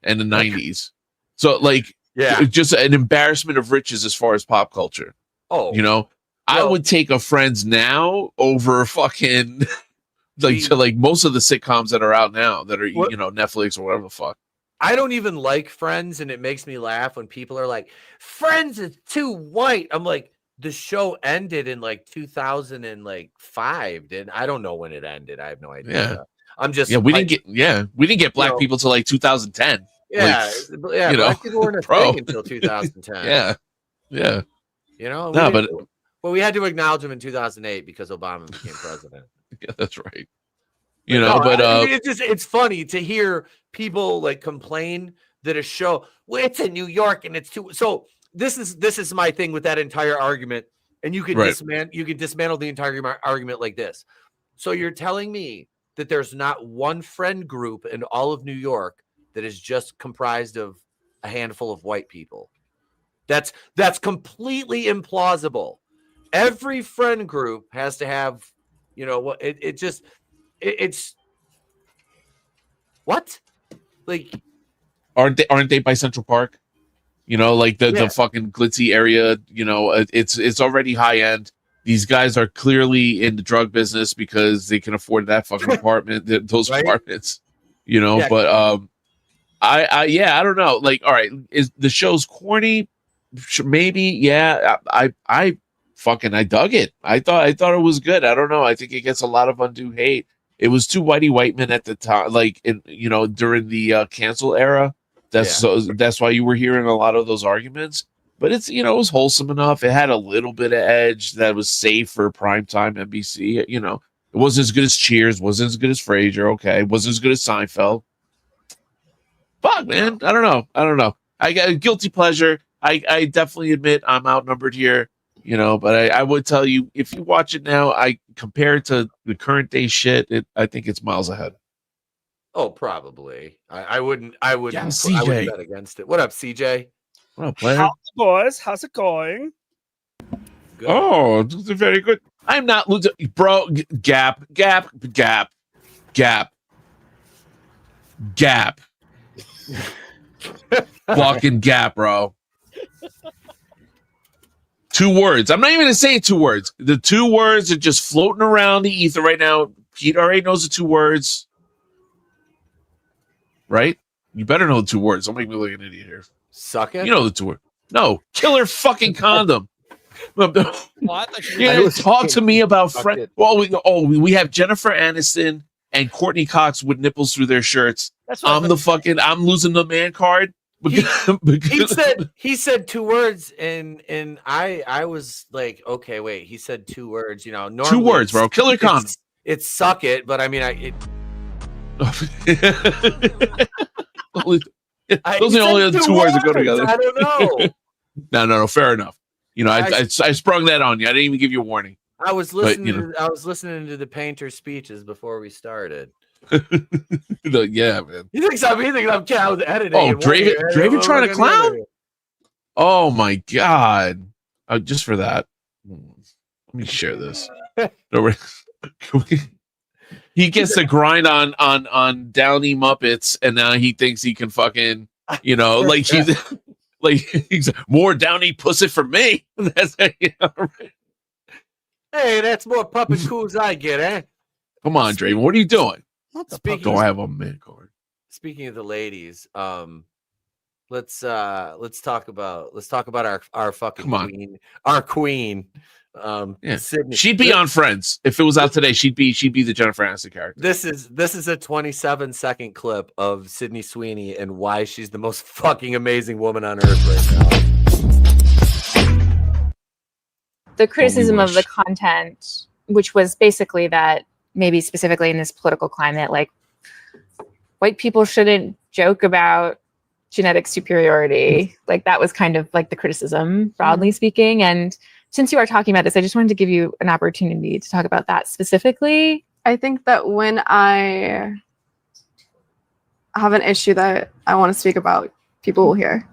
and the 90s. So like, Yeah. just an embarrassment of riches as far as pop culture. Oh, You know, I would take a Friends now over fucking like most of the sitcoms that are out now that are What? you know, Netflix or whatever the fuck. I don't even like Friends, and it makes me laugh when people are like, Friends is too white. I'm like, the show ended in like 2005. I don't know when it ended. I have no idea. Yeah. I'm just We didn't get black know, people till like 2010. Yeah, you know, black people weren't a bro. thing until 2010. Yeah. You know, No, but we had to acknowledge him in 2008 because Obama became president. yeah, that's right. You know, but it's funny to hear people like complain that a show, well, it's in New York and it's too. So this is my thing with that entire argument, and you can dismantle the entire argument like this. So you're telling me that there's not one friend group in all of New York that is just comprised of a handful of white people? That's completely implausible. Every friend group has to have, you know, what it's what? Like, aren't they by Central Park? You know, like the fucking glitzy area, you know, it's already high end. These guys are clearly in the drug business because they can afford that fucking apartment, those apartments, you know, but I don't know. Like, all right, is the show's corny? Maybe, yeah. I dug it. I thought it was good. I don't know. I think it gets a lot of undue hate. It was too whitey men at the time, like during the cancel era. That's why you were hearing a lot of those arguments. But it's it was wholesome enough. It had a little bit of edge that was safe for primetime NBC. You know, it wasn't as good as Cheers, wasn't as good as Frasier. Okay, it wasn't as good as Seinfeld. Fuck, man. I don't know. I got a guilty pleasure. I definitely admit I'm outnumbered here, you know, but I would tell you, if you watch it now, compared to the current day shit, I think it's miles ahead. Oh, probably. I wouldn't Yeah, I wouldn't CJ. bet against it. What up, CJ? What up, player? How's it, boys? How's it going? Good. Oh, this is very good. I'm not losing, bro. Gap. Fucking gap, bro. 2 words. I'm not even gonna say 2 words. The 2 words are just floating around the ether right now. Pete already knows the 2 words, right? You better know the 2 words. Don't make me look like an idiot here. Suck it. You know the 2 words. No, killer fucking condom. What? Talk to me about friends. Well, we have Jennifer Aniston and Courtney Cox with nipples through their shirts. I'm losing the man card. He said 2 words, and I was like, okay, wait. He said 2 words. You know, normally 2 words, bro. Killer condom. It's suck it, but I mean, those are the only 2 words that go together. I don't know. No. Fair enough. You know, I sprung that on you. I didn't even give you a warning. I was listening. I was listening to the painter's speeches before we started. Yeah, man. He thinks I'm editing. Oh, Draven trying to clown? Oh my god! Just for that, let me share this. He gets to grind on Downey Muppets, and now he thinks he can fucking, you know, like he's more Downey pussy for me. That's Hey, that's more puppet coos I get, eh? Come on, Draven. What are you doing? Speaking, I have a man card. Speaking of the ladies, let's talk about our fucking queen. Our queen. Sydney. She'd be on Friends. If it was out today, she'd be the Jennifer Aniston character. This is a 27-second clip of Sydney Sweeney and why she's the most fucking amazing woman on earth right now. The criticism of the content, which was basically that maybe specifically in this political climate, like white people shouldn't joke about genetic superiority. Like that was kind of like the criticism, broadly speaking. And since you are talking about this, I just wanted to give you an opportunity to talk about that specifically. I think that when I have an issue that I want to speak about, people will hear.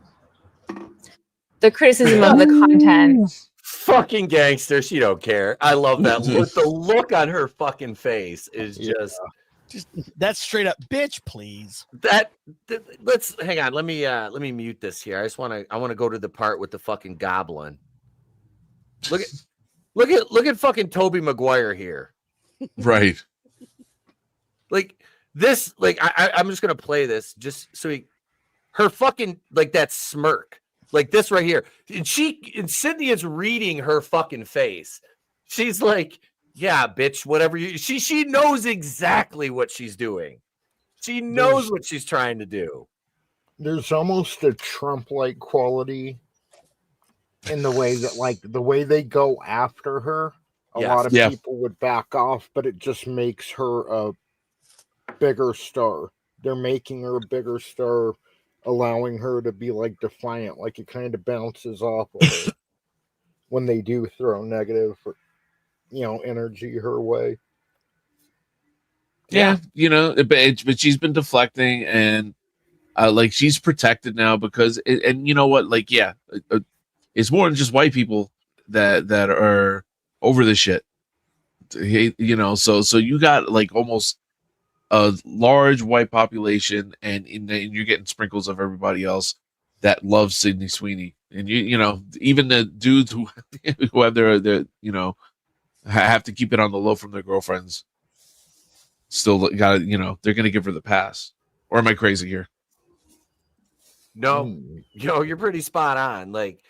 The criticism of the content. Fucking gangster. She don't care. I love that look. The look on her fucking face is just that's straight up bitch, please. Let's hang on. Let me mute this here. I want to go to the part with the fucking goblin. Look at fucking Tobey Maguire here. Right. Like this, like I'm just gonna play this just so her fucking like that smirk. Like this right here. And Sydney is reading her fucking face. She's like, yeah, bitch, whatever she knows exactly what she's doing. She knows what she's trying to do. There's almost a Trump-like quality in the way that, like, the way they go after her. A lot of people would back off, but it just makes her a bigger star. They're making her a bigger star, allowing her to be like defiant, like it kind of bounces off of her when they do throw negative, energy her way. Yeah, but she's been deflecting, and like she's protected now because, and you know what, like it's more than just white people that are over this shit. So you got like almost a large white population, and you're getting sprinkles of everybody else that loves Sydney Sweeney, and even the dudes who have their have to keep it on the low from their girlfriends. Still got they're gonna give her the pass. Or am I crazy here? No, you're pretty spot on. Like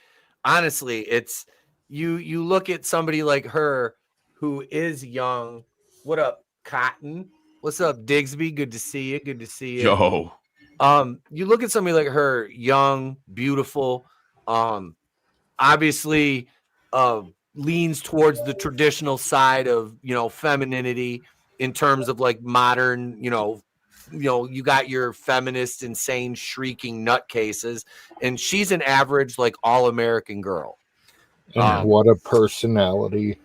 honestly, it's you look at somebody like her who is young. What up, Cotton? What's up, Digsby? Good to see you. Good to see you. Yo. You look at somebody like her, young, beautiful, obviously leans towards the traditional side of, femininity in terms of like modern, you got your feminist, insane, shrieking nutcases, and she's an average, like all-American girl. And what a personality.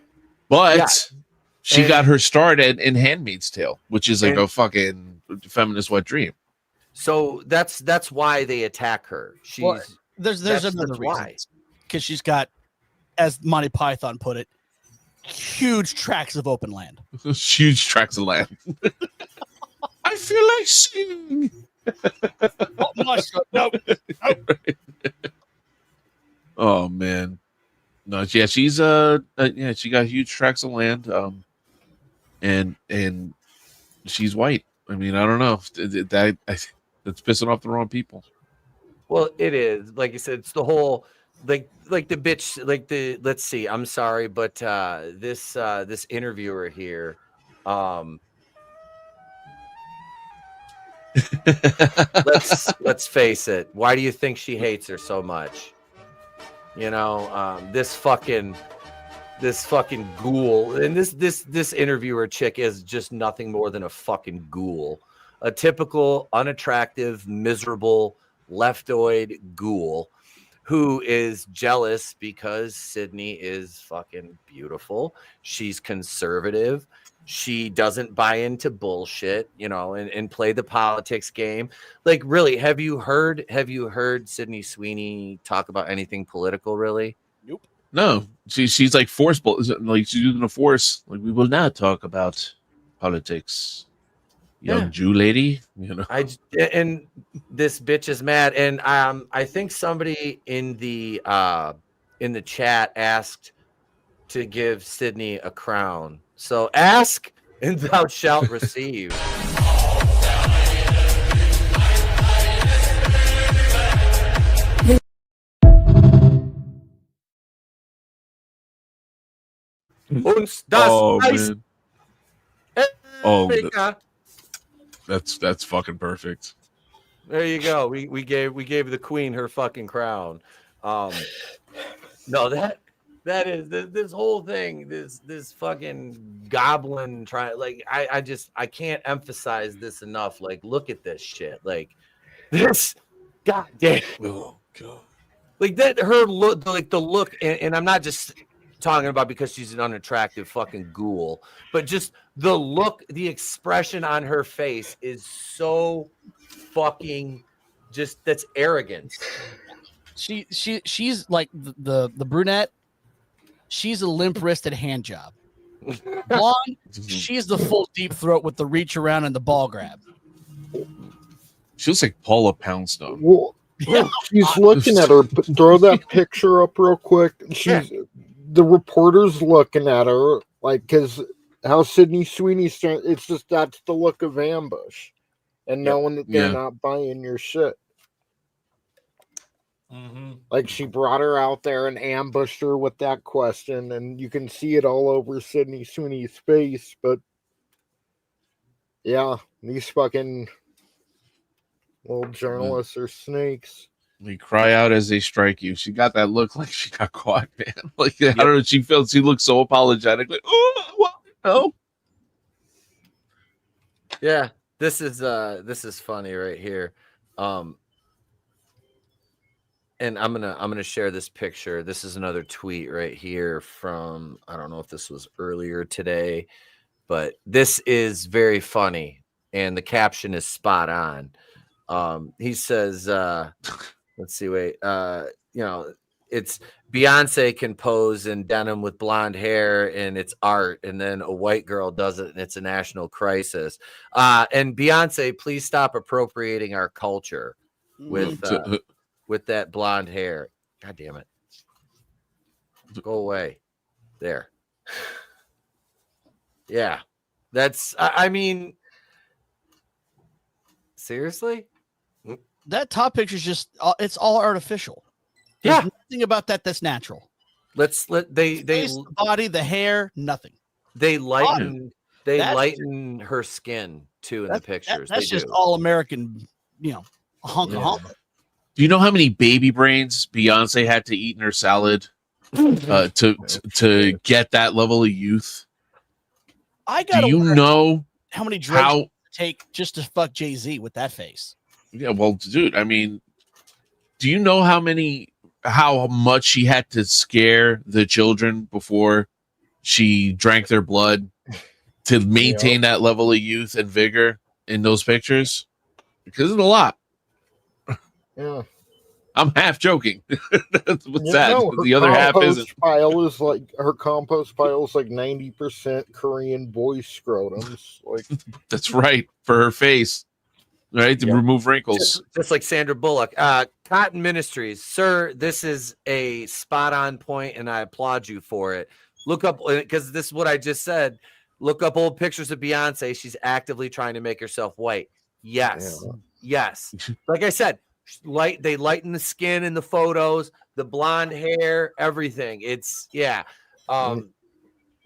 But she got her start in Handmaid's Tale, which is like a fucking feminist wet dream. So that's why they attack her. There's another reason. Because she's got, as Monty Python put it, huge tracts of open land. Huge tracts of land. I feel like singing. Oh man. No, yeah, she's she got huge tracts of land, and she's white. I mean, I don't know. That's pissing off the wrong people. Well, it is. Like you said, it's the whole like the bitch, like the, let's see, I'm sorry, but this interviewer here, let's face it. Why do you think she hates her so much? This fucking ghoul, and this interviewer chick is just nothing more than a fucking ghoul, a typical unattractive, miserable, leftoid ghoul who is jealous because Sydney is fucking beautiful. She's conservative. She doesn't buy into bullshit, and play the politics game. Like, really, have you heard Sydney Sweeney talk about anything political, really? Nope. No, she's like forceful. Like she's using a force. Like, we will not talk about politics, young Jew lady. And this bitch is mad. And I think somebody in the chat asked to give Sydney a crown. So ask and thou shalt receive. That's fucking perfect. There you go. We gave the queen her fucking crown. No, that is this whole thing, this fucking goblin trying, like, I can't emphasize this enough. Like, look at this shit. Like, this God damn. Oh god. Like that, her look, like the look, and I'm not just talking about because she's an unattractive fucking ghoul, but just the look, the expression on her face is so fucking just that's arrogance. She's like the brunette. She's a limp-wristed hand job. Blonde, she's the full deep throat with the reach around and the ball grab. She looks like Paula Poundstone. Well, she's looking at her. But throw that picture up real quick. The reporter's looking at her like because how Sydney Sweeney's. It's just that's the look of ambush, and knowing that they're not buying your shit. Like she brought her out there and ambushed her with that question, and you can see it all over Sydney Sweeney's face. But yeah, these fucking little journalists are snakes. They cry out as they strike you. She got that look like she got caught, man. Like I don't know. She looks so apologetic. Like, oh, well, no. Yeah, this is funny right here. And I'm gonna share this picture. This is another tweet right here from, I don't know if this was earlier today, but this is very funny, and the caption is spot on. He says, let's see, wait, it's Beyonce can pose in denim with blonde hair and it's art, and then a white girl does it and it's a national crisis. And Beyonce, please stop appropriating our culture with that blonde hair. God damn it. Go away. There. Yeah. That's, I mean, seriously? That top picture is just, it's all artificial. Yeah. There's nothing about that's natural. They the body, the hair, nothing. They lighten her skin too in the pictures. That's just all American, hunk. Do you know how many baby brains Beyonce had to eat in her salad to get that level of youth? Do you know how many drugs take just to fuck Jay-Z with that face? Yeah, well, dude, I mean, do you know how much she had to scare the children before she drank their blood to maintain that level of youth and vigor in those pictures? Because it's a lot. Yeah, I'm half joking. That's what's sad. The other half isn't. Her compost pile is like 90% Korean boy scrotums. Like that's right for her face, right? To remove wrinkles, just like Sandra Bullock. Cotton Ministries, sir. This is a spot on point, and I applaud you for it. Look up, because this is what I just said. Look up old pictures of Beyonce. She's actively trying to make herself white. Yes, yes. Like I said. They lighten the skin in the photos, the blonde hair, everything. It's everything.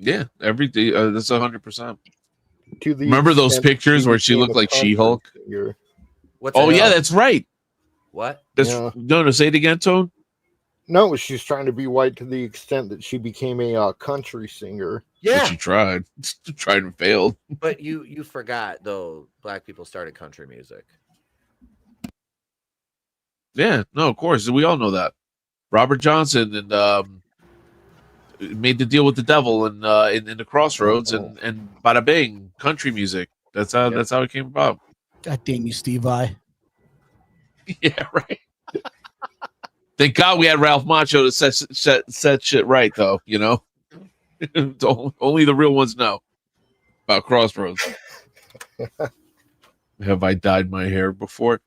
That's 100%. Remember those pictures where she looked like She-Hulk? That's right. What? No, say it again, Tone. No, she's trying to be white to the extent that she became a country singer. Yeah, but she tried and failed. But you forgot though. Black people started country music. Yeah, no, of course. We all know that. Robert Johnson and made the deal with the devil in the Crossroads and bada bing, country music. That's how it came about. God damn you, Steve Vai. Yeah, right. Thank God we had Ralph Macchio to set shit right, though. Only the real ones know about Crossroads. Have I dyed my hair before?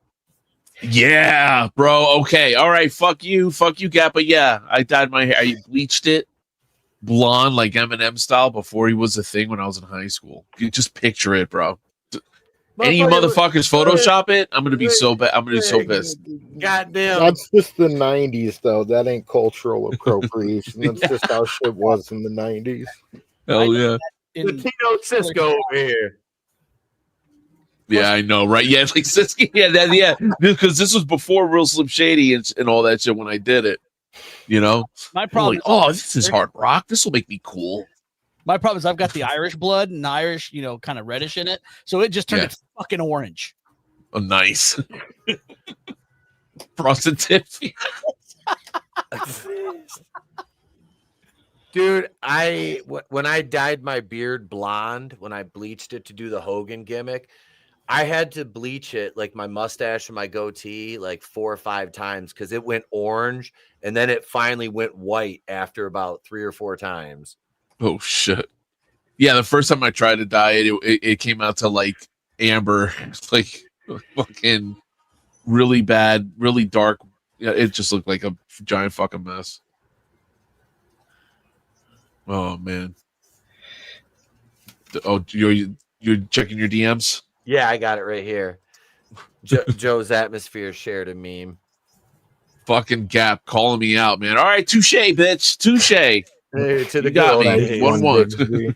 Yeah, bro. Okay. All right. Fuck you, Gappa. Yeah, I dyed my hair. I bleached it blonde like Eminem style before he was a thing when I was in high school. You just picture it, bro. Any motherfuckers Photoshop it, I'm gonna be so bad. I'm gonna be so pissed. Goddamn. That's just the 90s, though. That ain't cultural appropriation. That's just how shit was in the 90s. Hell yeah. Latino Cisco over here. Yeah, I know, right? Yeah, like Siski, because this was before Real Slim Shady and all that shit when I did it. My problem. This is hard rock. This will make me cool. My problem is I've got the Irish blood and Irish, kind of reddish in it, so it just turned it fucking orange. Oh, nice. frosted tips. Dude, when I dyed my beard blonde, when I bleached it to do the Hogan gimmick, I had to bleach it, like my mustache and my goatee, like 4 or 5 times because it went orange and then it finally went white after about 3 or 4 times. Oh shit! Yeah, the first time I tried to dye it, it came out to like amber. It's like fucking really bad, really dark. Yeah, it just looked like a giant fucking mess. Oh man! Oh, you're checking your DMs? Yeah, I got it right here. Joe's Atmosphere shared a meme. Fucking Gap calling me out, man. All right, touche, bitch, touche. Hey, to the You got good old me. days. 1-1.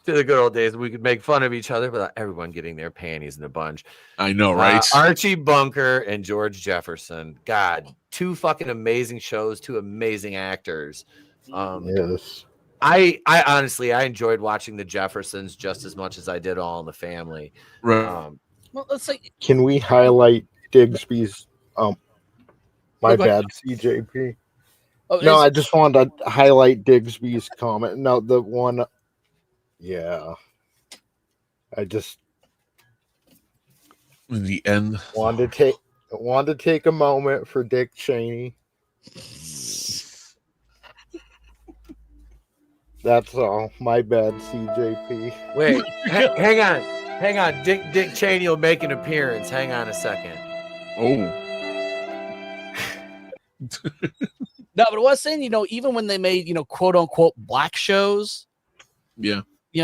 To the good old days, we could make fun of each other without everyone getting their panties in a bunch. I know, right? Archie Bunker and George Jefferson. God, 2 fucking amazing shows, 2 amazing actors. Yes. I honestly, I enjoyed watching the Jeffersons just as much as I did All in the Family. Right. Well, let's say Can we highlight Digsby's? My go ahead. bad, CJP. oh, No, is- I just wanted to highlight Digsby's comment. No, the one. Yeah. I just In the end, wanted to take a moment for Dick Cheney. That's all. My bad, CJP. Wait, hang on. Dick Cheney will make an appearance. Hang on a second. oh, no, but I was saying, even when they made, quote unquote black shows, yeah.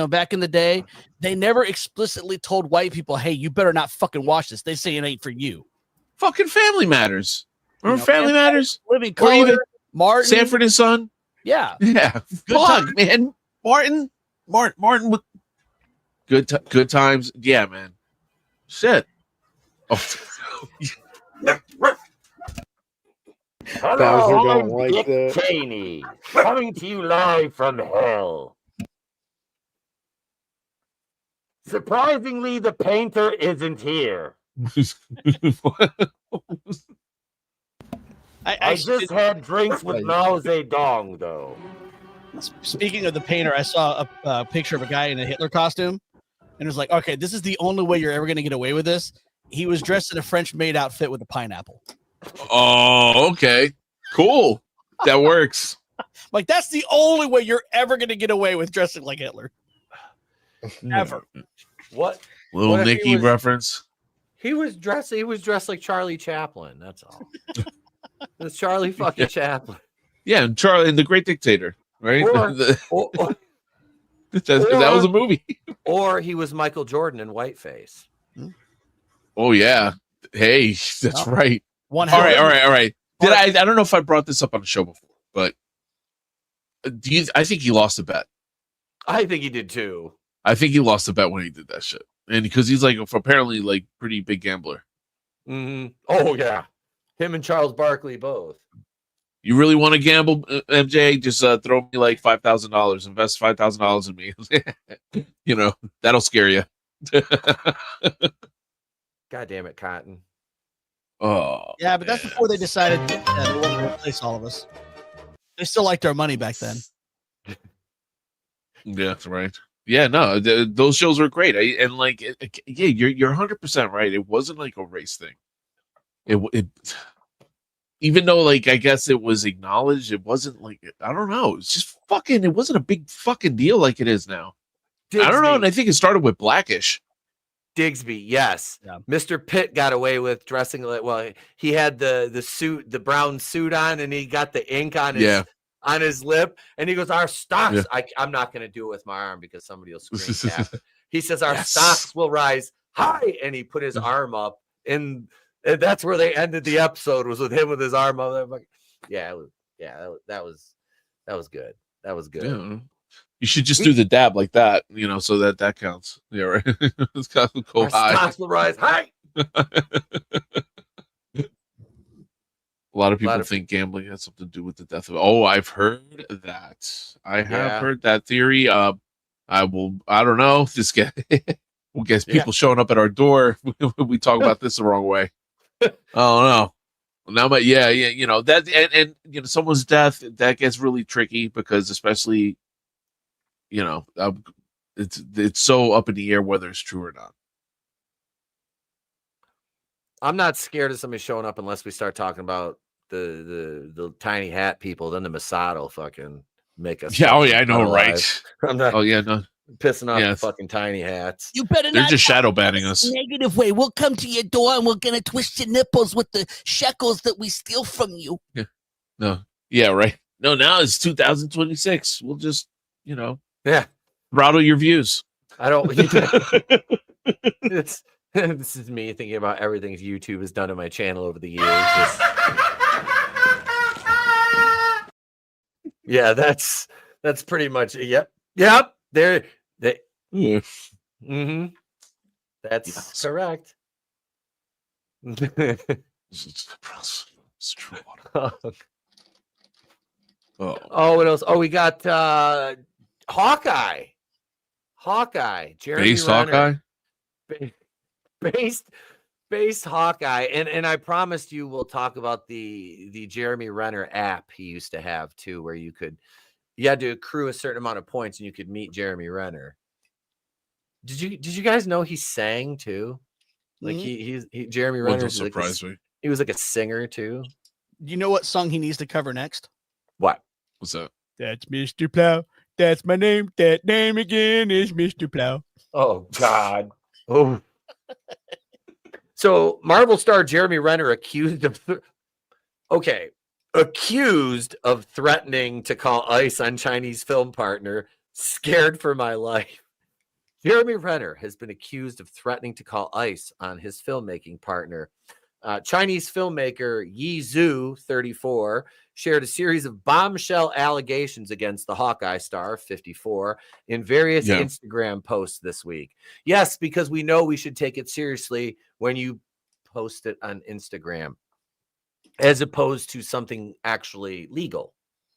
back in the day, they never explicitly told white people, hey, you better not fucking watch this. They say it ain't for you. Fucking Family Matters. Remember Family Matters? Living Or Color, even Martin. Sanford and Son. Yeah. Yeah, fuck, man. Martin with good times. Yeah, man. Shit. Oh, Bowser don't like Dick that. Cheney, coming to you live from hell. Surprisingly, the painter isn't here. I just had drinks with Mao Zedong, though. Speaking of the painter, I saw a picture of a guy in a Hitler costume, and it was like, okay, this is the only way you're ever going to get away with this. He was dressed in a French maid outfit with a pineapple. oh, okay, cool. That works. Like, that's the only way you're ever going to get away with dressing like Hitler. Ever. What? Little What if he Nicky was- reference. He was dressed like Charlie Chaplin. That's all. It's Charlie fucking Chaplin. Yeah, and Charlie and the Great Dictator, right? Or- that was a movie. Or he was Michael Jordan in Whiteface. Oh yeah. Hey, that's Well, right. One All hell of a- right. I don't know if I brought this up on the show before, but I think he lost a bet. I think he did too. I think he lost a bet when he did that shit. And because he's like apparently like pretty big gambler. Mm-hmm. Oh yeah, him and Charles Barkley both. You really want to gamble, MJ? Just throw me like $5,000. Invest $5,000 in me. That'll scare you. God damn it, Cotton. Oh, Yeah, but that's before they decided that they wanted to replace all of us. They still liked our money back then. yeah, that's right. Yeah, no, those shows were great. You're 100% right. It wasn't like a race thing. It even though like I guess it was acknowledged, it wasn't like I don't know. It's just fucking. It wasn't a big fucking deal like it is now. I don't know, and I think it started with Blackish. Digsby, yes. Yeah. Mr. Pitt got away with dressing like he had the suit, the brown suit on, and he got the ink on his lip, and he goes, "Our stocks." Yeah. I'm not going to do it with my arm because somebody will scream. Cap. He says, "Our Yes. stocks will rise high," and he put his arm up, and that's where they ended the episode. Was with him with his arm up. That was good. That was good. Yeah. You should just do the dab like that, so that counts. Yeah, right. It's got to go Our high. stocks will rise high. A lot of people think gambling has something to do with the death of. Oh, I've heard that. I have heard that theory. I don't know. This guy will get people showing up at our door. We talk about this the wrong way. Oh no. Now, but yeah, you know that, and you know, someone's death, that gets really tricky because, especially, you know, it's so up in the air whether it's true or not. I'm not scared of somebody showing up unless we start talking about the tiny hat people. Then the Mossad will fucking make us. Yeah. Oh fucking yeah, I know, come alive. right? I'm not Oh yeah, no. pissing off Yeah. the fucking tiny hats. You better They're not just talk shadow about banning us. negative way. We'll come to your door and we're gonna twist your nipples with the shekels that we steal from you. No. Yeah. Right. No. Now it's 2026. We'll just, you know, Yeah, throttle your views. I don't. This is me thinking about everything YouTube has done to my channel over the years. Yeah, that's pretty much it. Yep. There. They. Yeah. Mm-hmm. That's Yes. correct. It's true. Oh. Oh, what else? Oh, we got Hawkeye. Jeremy Based Renner. Hawkeye. Based Hawkeye, and I promised you we'll talk about the Jeremy Renner app he used to have too, where you had to accrue a certain amount of points and you could meet Jeremy Renner. Did you guys know he sang too? Like he Jeremy Renner Wouldn't surprise me. He was like a singer too. You know what song he needs to cover next? What? What's that? That's Mr. Plow. That's my name. That name again is Mr. Plow. Oh God. Oh. So Marvel star Jeremy Renner accused of threatening to call ICE on Chinese film partner. Scared for my life. Jeremy Renner has been accused of threatening to call ICE on his filmmaking partner. Chinese filmmaker Yi Zhu, 34, shared a series of bombshell allegations against the Hawkeye star, 54, in various Instagram posts this week. Yes, because we know we should take it seriously when you post it on Instagram, as opposed to something actually legal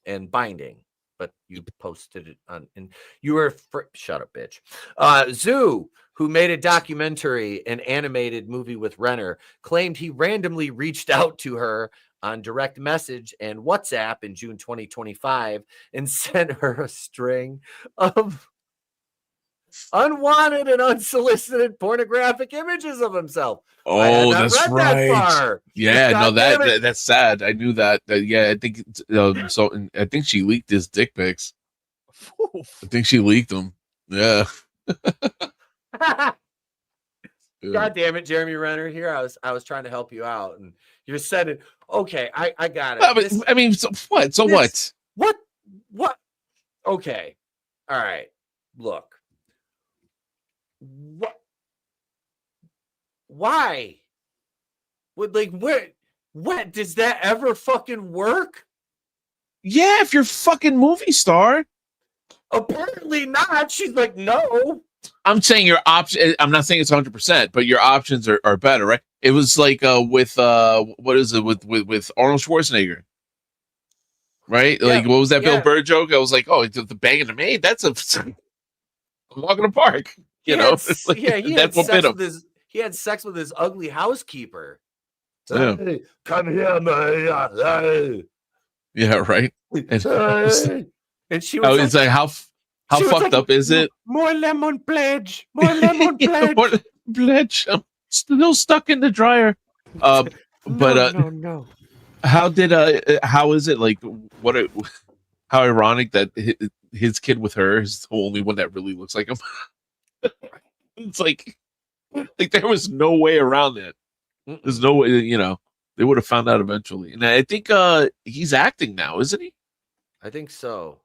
and binding. But you posted it on, and you were shut up, bitch. Zhu, who made a documentary and animated movie with Renner, claimed he randomly reached out to her on direct message and WhatsApp in June 2025 and sent her a string of unwanted and unsolicited pornographic images of himself. Oh, that's right. That far. Yeah, no, that's sad. I knew that. Yeah, I think so. And I think she leaked his dick pics. I think she leaked them. Yeah. God damn it, Jeremy Renner. Here I was trying to help you out, and you said it. Okay, I got it. I mean, so what? So what? What? Okay. All right. Look. What? Why? What does that ever fucking work? Yeah, if you're a fucking movie star. Apparently not. She's like, no. I'm saying your option. I'm not saying it's 100%, but your options are better, right? It was like with what is it with Arnold Schwarzenegger, right? Yeah, like what was that Bill Burr joke? I was like, oh, the bang in the maid. That's a walk in the park. You know, he had sex with his ugly housekeeper. Yeah. Hey, come here, man. Yeah, right. And she was it's like how fucked up is it? More lemon pledge. More lemon pledge. More pledge. I'm still stuck in the dryer. No. How is it like how ironic that his kid with her is the only one that really looks like him. It's like there was no way around it. There's no way, you know, they would have found out eventually. And I think he's acting now, isn't he? I think so.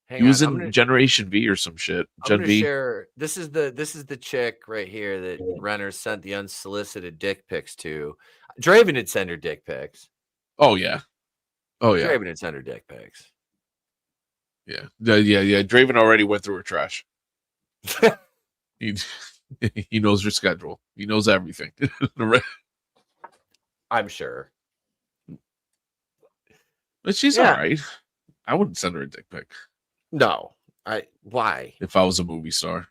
He was in Generation V or some shit. Gen V. Share, this is the chick right here that Renner sent the unsolicited dick pics to. Draven had sent her dick pics. Oh yeah. Draven had sent her dick pics. Yeah. Draven already went through her trash. He knows her schedule. He knows everything. I'm sure. But she's all right. I wouldn't send her a dick pic. No. Why? If I was a movie star.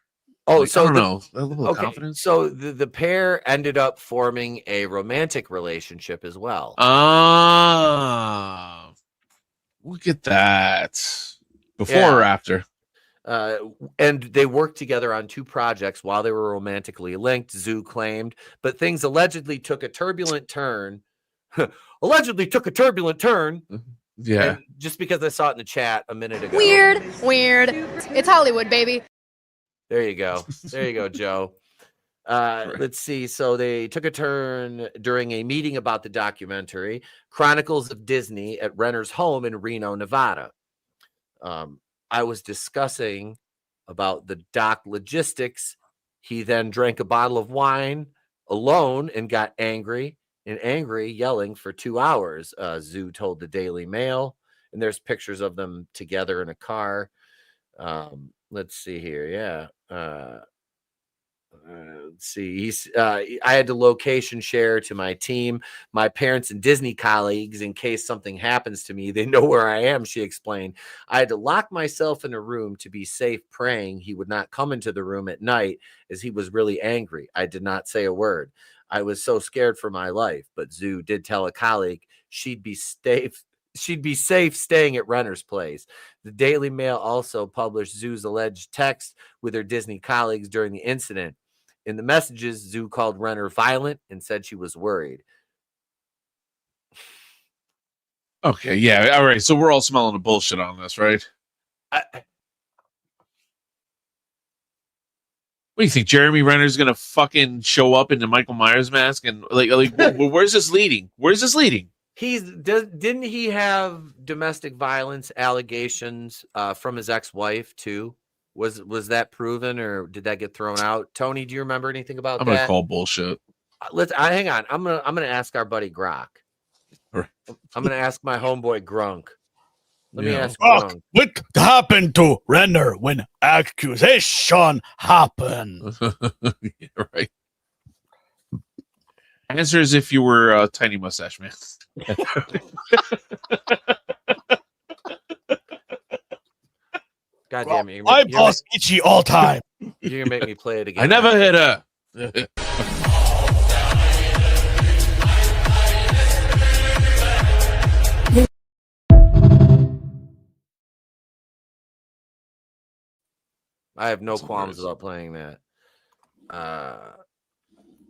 Oh, Like, I don't know. A little okay. confidence. So the pair ended up forming a romantic relationship as well. Ah, look at that. Before or after? And they worked together on 2 projects while they were romantically linked, Zoo claimed, but things allegedly took a turbulent turn. Allegedly took a turbulent turn. Yeah. And just because I saw it in the chat a minute ago. Weird. It's Hollywood, baby. There you go. There you go, Joe. Let's see. So they took a turn during a meeting about the documentary Chronicles of Disney at Renner's home in Reno, Nevada. I was discussing about the doc logistics. He then drank a bottle of wine alone and got angry, yelling for 2 hours. Zoo told the Daily Mail, and there's pictures of them together in a car. Let's see here. Yeah. Let's see. I had to location share to my team, my parents and Disney colleagues in case something happens to me. They know where I am, she explained. I had to lock myself in a room to be safe, praying he would not come into the room at night as he was really angry. I did not say a word. I was so scared for my life, but Zoo did tell a colleague she'd be safe staying at Renner's place. The Daily Mail also published Zoo's alleged text with her Disney colleagues during the incident. In the messages, Zoo called Renner violent and said she was worried. Okay, yeah, all right. So we're all smelling the bullshit on this, right? What do you think? Jeremy Renner's gonna fucking show up in the Michael Myers mask and like where's this leading? Where's this leading? Didn't he have domestic violence allegations from his ex-wife too? Was that proven or did that get thrown out? Tony, do you remember anything about that? I'm gonna call bullshit. Hang on. I'm gonna ask our buddy Grok. Right. I'm gonna ask my homeboy Grunk. Let me ask Grok, Grunk. what happened to Renner when accusation happened? Yeah, right. Answer is if you were a tiny mustache man. God damn it! My boss itchy all time. You're gonna make me play it again. I never hit her. I have no qualms about playing that.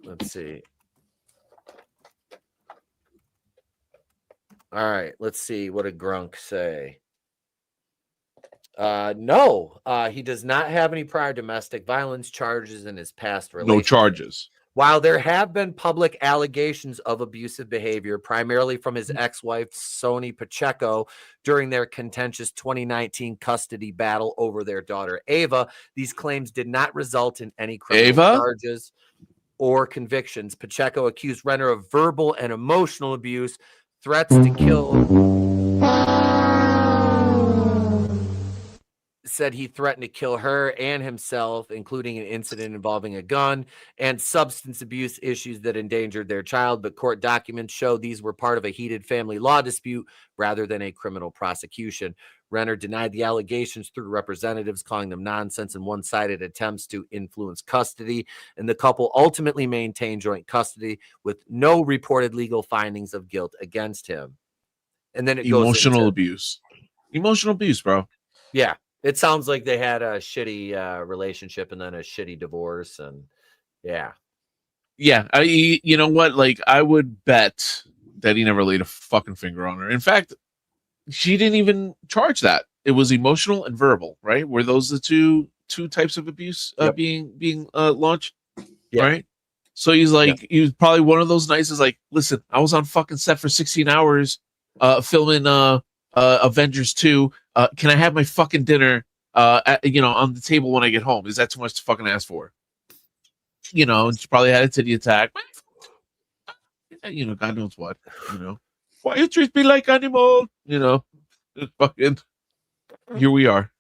Let's see. All right, let's see. What did Grunk say? No, he does not have any prior domestic violence charges in his past relationship. No charges. While there have been public allegations of abusive behavior, primarily from his ex-wife, Sony Pacheco, during their contentious 2019 custody battle over their daughter, Ava, these claims did not result in any criminal charges or convictions. Pacheco accused Renner of verbal and emotional abuse, threats to kill. Said he threatened to kill her and himself, including an incident involving a gun and substance abuse issues that endangered their child. But court documents show these were part of a heated family law dispute rather than a criminal prosecution. Renner denied the allegations through representatives, calling them nonsense and one-sided attempts to influence custody. And the couple ultimately maintained joint custody with no reported legal findings of guilt against him. And then it goes emotional abuse. Emotional abuse, bro. Yeah. It sounds like they had a shitty relationship and then a shitty divorce. And yeah. You know what? Like, I would bet that he never laid a fucking finger on her. In fact, she didn't even charge that. It was emotional and verbal, right? Were those the two types of abuse being launched? Yep. Right. So he's like, he was probably one of those nights is like, listen, I was on fucking set for 16 hours filming Avengers 2. Can I have my fucking dinner on the table when I get home? Is that too much to fucking ask for? She probably had a titty attack. God knows what. Why you treat me like animal? Fucking here we are.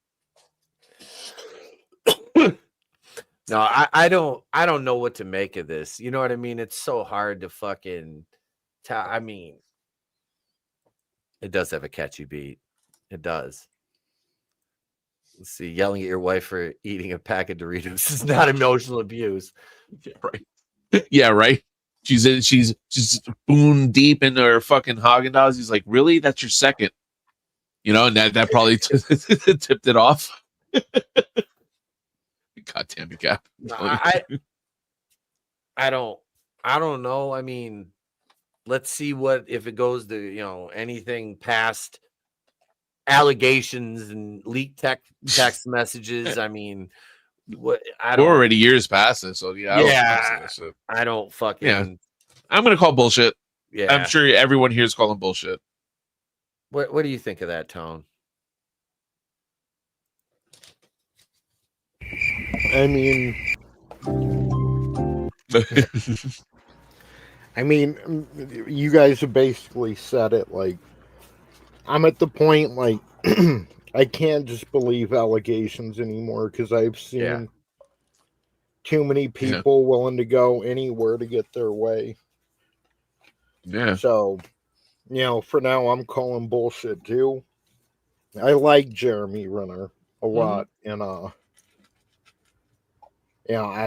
No, I don't know what to make of this. You know what I mean? It's so hard to fucking tell. I mean, it does have a catchy beat. It does. Let's see. Yelling at your wife for eating a pack of Doritos is not emotional abuse. Yeah, right. Yeah, right. She's spoon deep into her fucking Haagen-Dazs. He's like, really? That's your second. You know, and that probably tipped it off. God damn it, Cap. I don't know. I mean, let's see what if it goes to anything past allegations and leaked text messages. I mean, what I don't. We're already years past this, so yeah. I don't fucking. Yeah, I'm gonna call bullshit. Yeah, I'm sure everyone here is calling bullshit. What do you think of that, Tone? I mean, you guys have basically said it. Like, I'm at the point, like, I can't just believe allegations anymore because I've seen too many people willing to go anywhere to get their way. Yeah. So, for now, I'm calling bullshit too. I like Jeremy Renner a lot, and I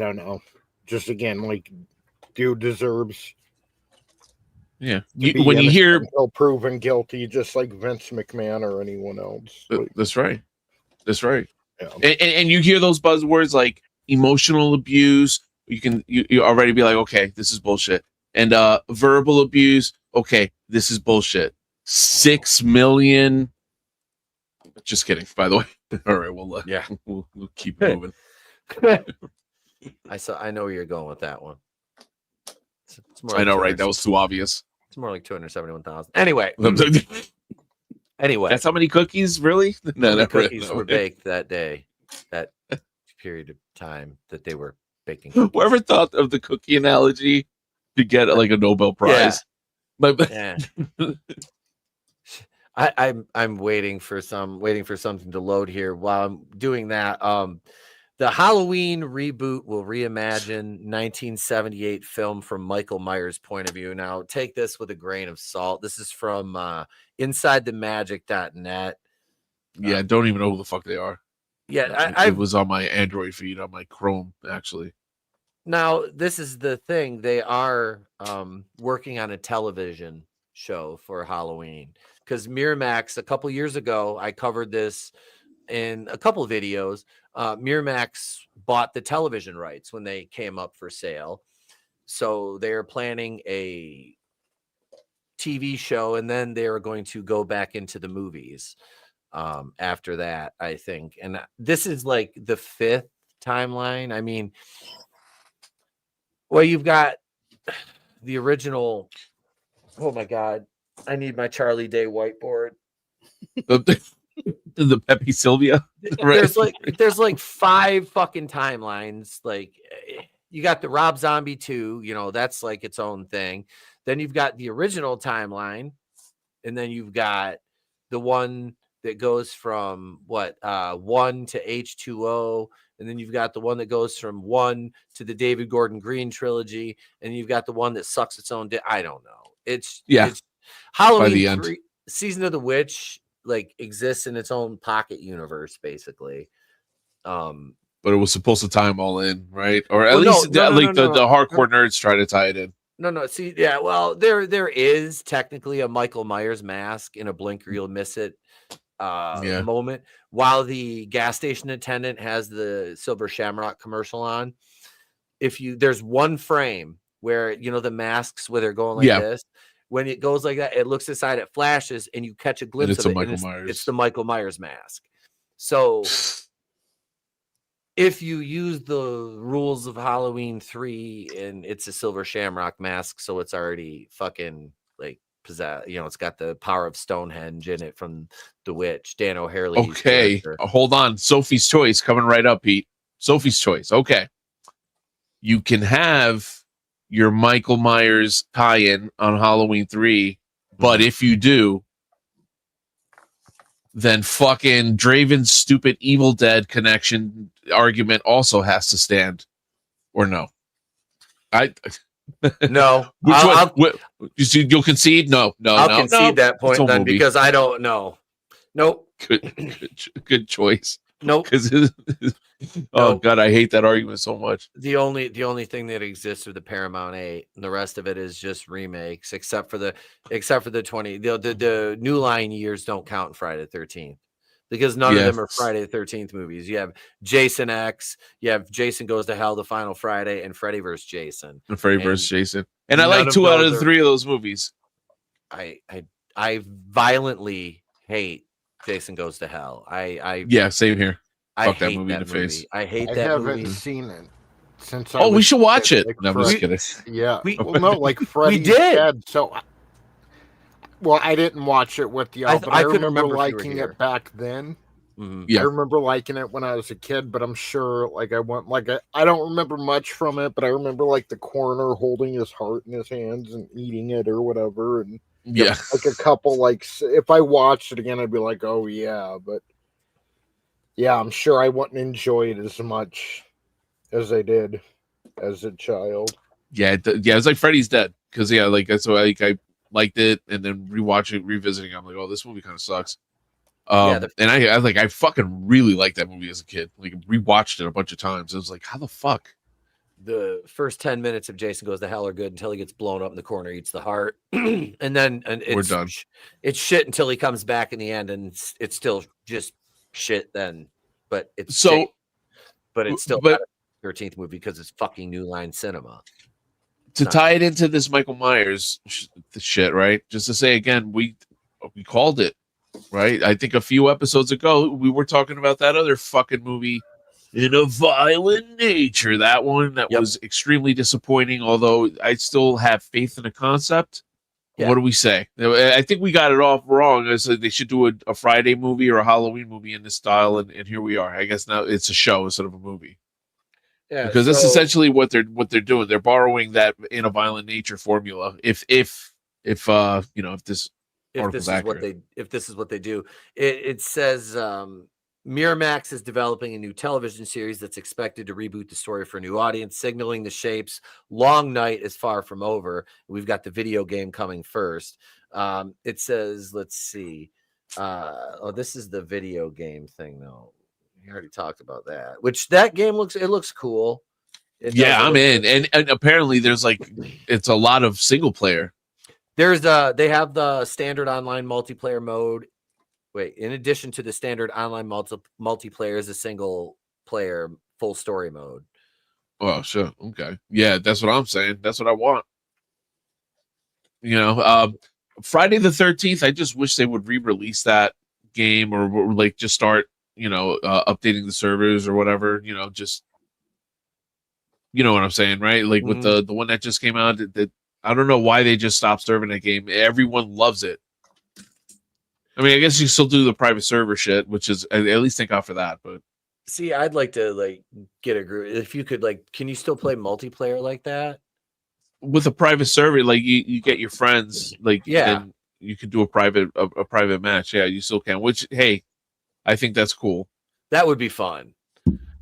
don't know. Just again, like, dude deserves. Yeah, when you hear until proven guilty, just like Vince McMahon or anyone else. That's right. That's right. Yeah. And you hear those buzzwords like emotional abuse. You already be like, okay, this is bullshit. And verbal abuse. Okay, this is bullshit. 6 million. Just kidding. By the way. All right. We'll keep moving. I know where you're going with that one. It's more I know, right? That was too obvious. It's more like 271,000. Anyway, that's how many cookies, really? No, cookies were baked that day, that period of time that they were baking. Cookies. Whoever thought of the cookie analogy to get like a Nobel Prize? Yeah. I'm waiting for something to load here. While I'm doing that, the Halloween reboot will reimagine 1978 film from Michael Myers' point of view. Now, take this with a grain of salt. This is from InsideTheMagic.net. Yeah, don't even know who the fuck they are. Yeah, it was on my Android feed on my Chrome, actually. Now, this is the thing. They are working on a television show for Halloween because Miramax, a couple years ago, I covered this in a couple of videos. Miramax bought the television rights when they came up for sale. So they're planning a TV show, and then they're going to go back into the movies after that, I think. And this is like the 5th timeline. I mean, well, you've got the original. Oh my God. I need my Charlie Day whiteboard. The Pepe Sylvia. Right. There's like 5 fucking timelines. Like, you got the Rob Zombie 2, that's like its own thing. Then you've got the original timeline, and then you've got the one that goes from 1 to H2O, and then you've got the one that goes from 1 to the David Gordon Green trilogy, and you've got the one that sucks its own I don't know. It's Halloween 3, Season of the Witch, like, exists in its own pocket universe, basically. But it was supposed to tie them all in, right? Or at least the hardcore nerds try to tie it in. No. See, yeah. Well, there is technically a Michael Myers mask in a Blink or You'll Miss It moment, while the gas station attendant has the Silver Shamrock commercial on. There's one frame where the masks where they're going like this. When it goes like that, it looks aside, it flashes, and you catch a glimpse of it. It's the Michael Myers mask. So if you use the rules of Halloween 3, and it's a Silver Shamrock mask, so it's already fucking like possessed. It's got the power of Stonehenge in it from The Witch, Dan O'Harley. Okay, hold on. Sophie's Choice coming right up, Pete. Sophie's Choice. Okay, you can have your Michael Myers tie-in on Halloween 3, but if you do, then fucking Draven's stupid Evil Dead connection argument also has to stand, or no? No. You'll concede? No. I'll concede that point then, because I don't know. Nope. Good choice. Nope. Oh Nope. God, I hate that argument so much. The only thing that exists are the Paramount 8, and the rest of it is just remakes, except for the 20 the New Line years don't count in Friday the 13th because none of them are Friday the 13th movies. You have Jason X, you have Jason Goes to Hell, the Final Friday, and Freddy vs. Jason. And Freddy vs. Jason, and I like none of 2 out of those the 3 of those movies. I violently hate Jason Goes to Hell. Yeah, same here. I Fuck that hate movie in the face. I hate I that haven't movie. seen it since. Oh, we should watch it. Like No, I'm just kidding. Yeah. We- Well, no, like Freddy's did. dead. So, well, I didn't watch it with y'all, but I couldn't remember remember if you were liking here. it back then. Mhm. Yeah. I remember liking it when I was a kid, but I'm sure, like, I don't remember much from it, but I remember like the coroner holding his heart in his hands and eating it or whatever, and Yeah. like a couple, like, if I watched it again, I'd be like, oh yeah, but yeah, I'm sure I wouldn't enjoy it as much as I did as a child. Yeah, it's like Freddy's Dead because like that's why I liked it, and then revisiting, I'm like, oh, this movie kind of sucks. And I fucking really liked that movie as a kid. Like rewatched it a bunch of times. It was like, how the fuck? The first 10 minutes of Jason Goes to Hell are good until he gets blown up in the corner, eats the heart, and it's, We're done. It's shit until he comes back in the end, and it's still just shit then. But it's So, but it's still but- not a 13th movie because it's fucking New Line Cinema. To tie it into this Michael Myers shit, right? Just to say again, we called it, right? I think a few episodes ago we were talking about that other fucking movie, In a Violent Nature. That one that was extremely disappointing. Although I still have faith in the concept. Yeah. What do we say? I think we got it off wrong. I said they should do a Friday movie or a Halloween movie in this style, and here we are. I guess now it's a show instead of a movie. Yeah, Because that's essentially what they're doing. They're borrowing that In a Violent Nature formula. If this article's accurate. If this is what they do, it says Miramax is developing a new television series that's expected to reboot the story for a new audience, signaling the shapes. Long night is far from over. We've got the video game coming first. It says, let's see. This is the video game thing, though. We already talked about that. Which that game looks cool. I'm in, and apparently there's it's a lot of single player. They have the standard online multiplayer mode. Wait, in addition to the standard online multiplayer is a single player full story mode. Oh, sure. Okay. Yeah, that's what I'm saying. That's what I want. Friday the 13th, I just wish they would re-release that game or like just start, updating the servers or whatever, just, you know what I'm saying, right? Like with the one that just came out, that I don't know why they just stopped serving that game. Everyone loves it. I mean, I guess you still do the private server shit, which is at least thank God for that. But see, I'd like to get a group. If you could can you still play multiplayer like that? With a private server, you get your friends, and you could do a private match. Yeah, you still can. Which, hey, I think that's cool. That would be fun.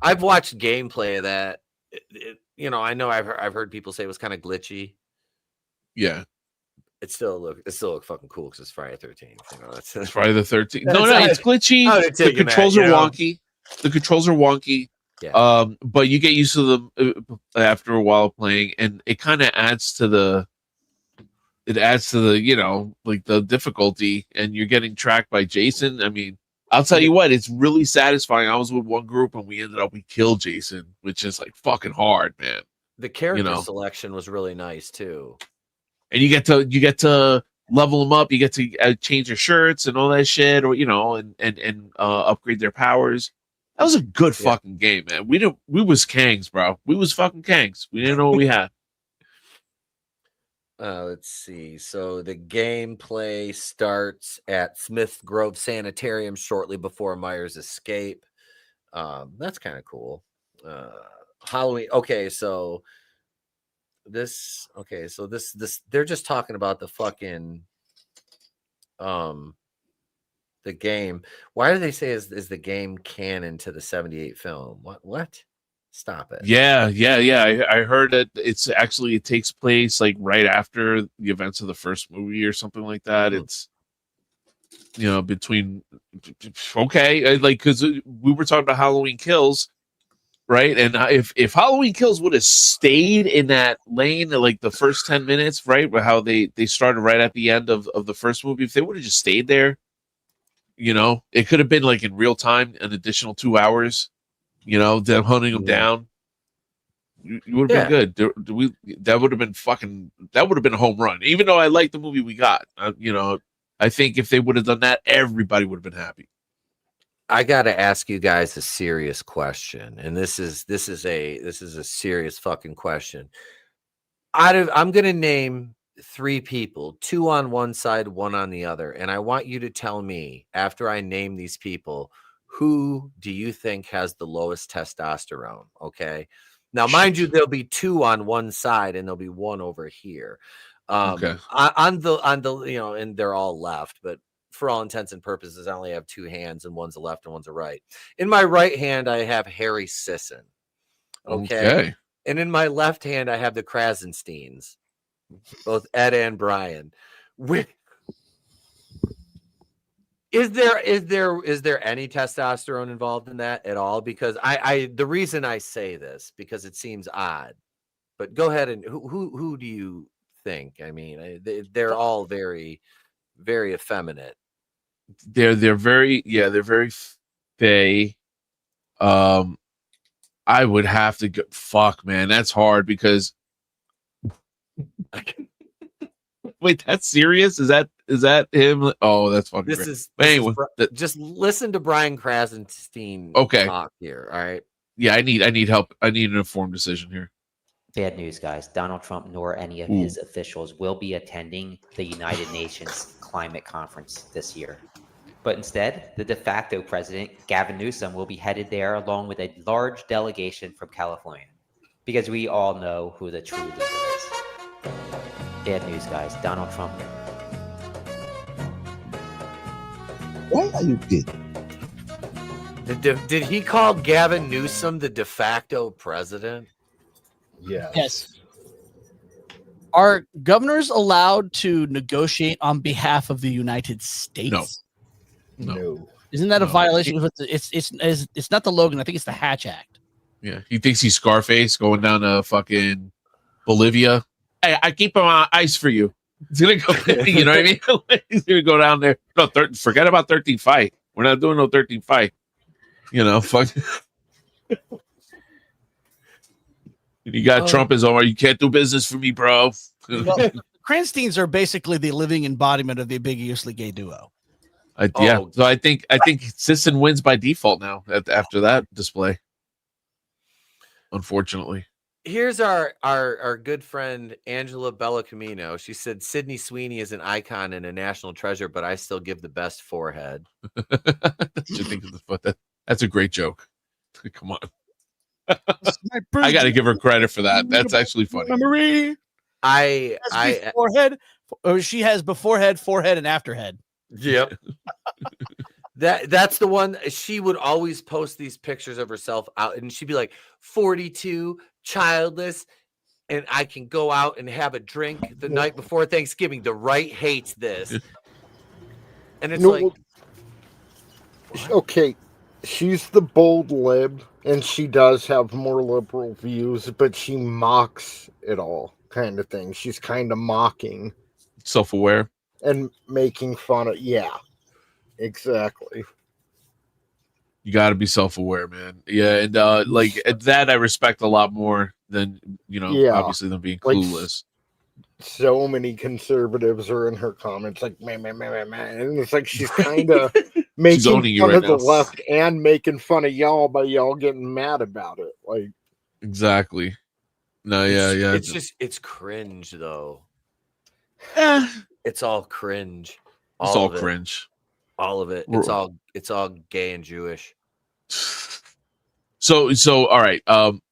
I've watched gameplay of that. I know I've heard people say it was kind of glitchy. Yeah. It still look fucking cool because it's Friday the 13th. It's Friday the 13th. No, it's glitchy. The controls are wonky. The controls are wonky. Yeah. But you get used to them after a while playing, and it kind of adds to the the difficulty, and you're getting tracked by Jason. I mean, I'll tell you what, it's really satisfying. I was with one group and we killed Jason, which is fucking hard, man. The character selection was really nice too. And you get to level them up. You get to change their shirts and all that shit, or and upgrade their powers. That was a good fucking game, man. We was Kangs, bro. We was fucking Kangs. We didn't know what we had. Let's see. So the gameplay starts at Smith Grove Sanitarium shortly before Myers' escape. That's kind of cool. Halloween. Okay, so this they're just talking about the fucking the game. Why do they say is the game canon to the 78 film? What? Stop it. Yeah. I heard that it takes place right after the events of the first movie or something like that. You know, between okay, like because we were talking about Halloween Kills, right? And if Halloween Kills would have stayed in that lane, like the first 10 minutes, right, where how they started right at the end of the first movie, if they would have just stayed there, you know, it could have been like in real time, an additional 2 hours, you know, them hunting them down. You would have been good. That would have been a home run. Even though I like the movie we got, you know, I think if they would have done that, everybody would have been happy. I got to ask you guys a serious question, and this is a serious fucking question. I'm going to name 3 people, 2 on one side, 1 on the other, and I want you to tell me after I name these people, who do you think has the lowest testosterone? Okay. Now, mind you, there'll be 2 on one side and there'll be 1 over here. Okay. On the you know, and they're all left, but for all intents and purposes, I only have 2 hands, and one's a left and one's a right. In my right hand, I have Harry Sisson. Okay. And in my left hand, I have the Krasensteins, both Ed and Brian. Is there any testosterone involved in that at all? Because the reason I say this, because it seems odd, but go ahead and who do you think? I mean, they're all very, very effeminate. They're very fey. I would have to go. Fuck, man, that's hard because. Wait, that's serious? Is that him? Oh, that's fucking. Just listen to Brian Krasenstein. Okay. Talk here. All right. Yeah, I need help. I need an informed decision here. Bad news, guys. Donald Trump nor any of his officials will be attending the United Nations Climate Conference this year. But instead, the de facto president, Gavin Newsom, will be headed there along with a large delegation from California. Because we all know who the true leader is. Bad news, guys. Donald Trump. Why are you kidding? Did he call Gavin Newsom the de facto president? Yes. Are governors allowed to negotiate on behalf of the United States? No. Isn't that a violation of it's not the Logan, I think it's the Hatch Act. Yeah. He thinks he's Scarface going down to fucking Bolivia. Hey, I keep him on ice for you. He's gonna go, you know what I mean? He's gonna go down there. No, forget about 13 fight. We're not doing no 13 fight. You know, fuck. You got Trump is over. You can't do business for me, bro. Well, Cransteins are basically the living embodiment of the ambiguously gay duo. Yeah, so I think Sisson wins by default now after that display. Unfortunately. Here's our good friend Angela Bellacamino. She said Sydney Sweeney is an icon and a national treasure, but I still give the best forehead. That's a great joke. Come on. I got to give her credit for that. That's actually funny. Memory. forehead. She has beforehead, forehead, and afterhead. Yep. That's the one. She would always post these pictures of herself out, and she'd be like 42, childless, and I can go out and have a drink the night before Thanksgiving. The right hates this, and it's okay. She's the bold lib, and she does have more liberal views, but she mocks it all, kind of thing. She's kind of mocking, self-aware, and making fun of. Yeah, exactly. You got to be self-aware, man. Yeah, and like that, I respect a lot more than obviously than being clueless. So many conservatives are in her comments, like man, and it's like she's kind of making fun of the left and making fun of y'all by y'all getting mad about it. Like exactly. No, yeah. It's cringe though. It's all cringe. It's all cringe. All of it. It's all gay and Jewish. So all right,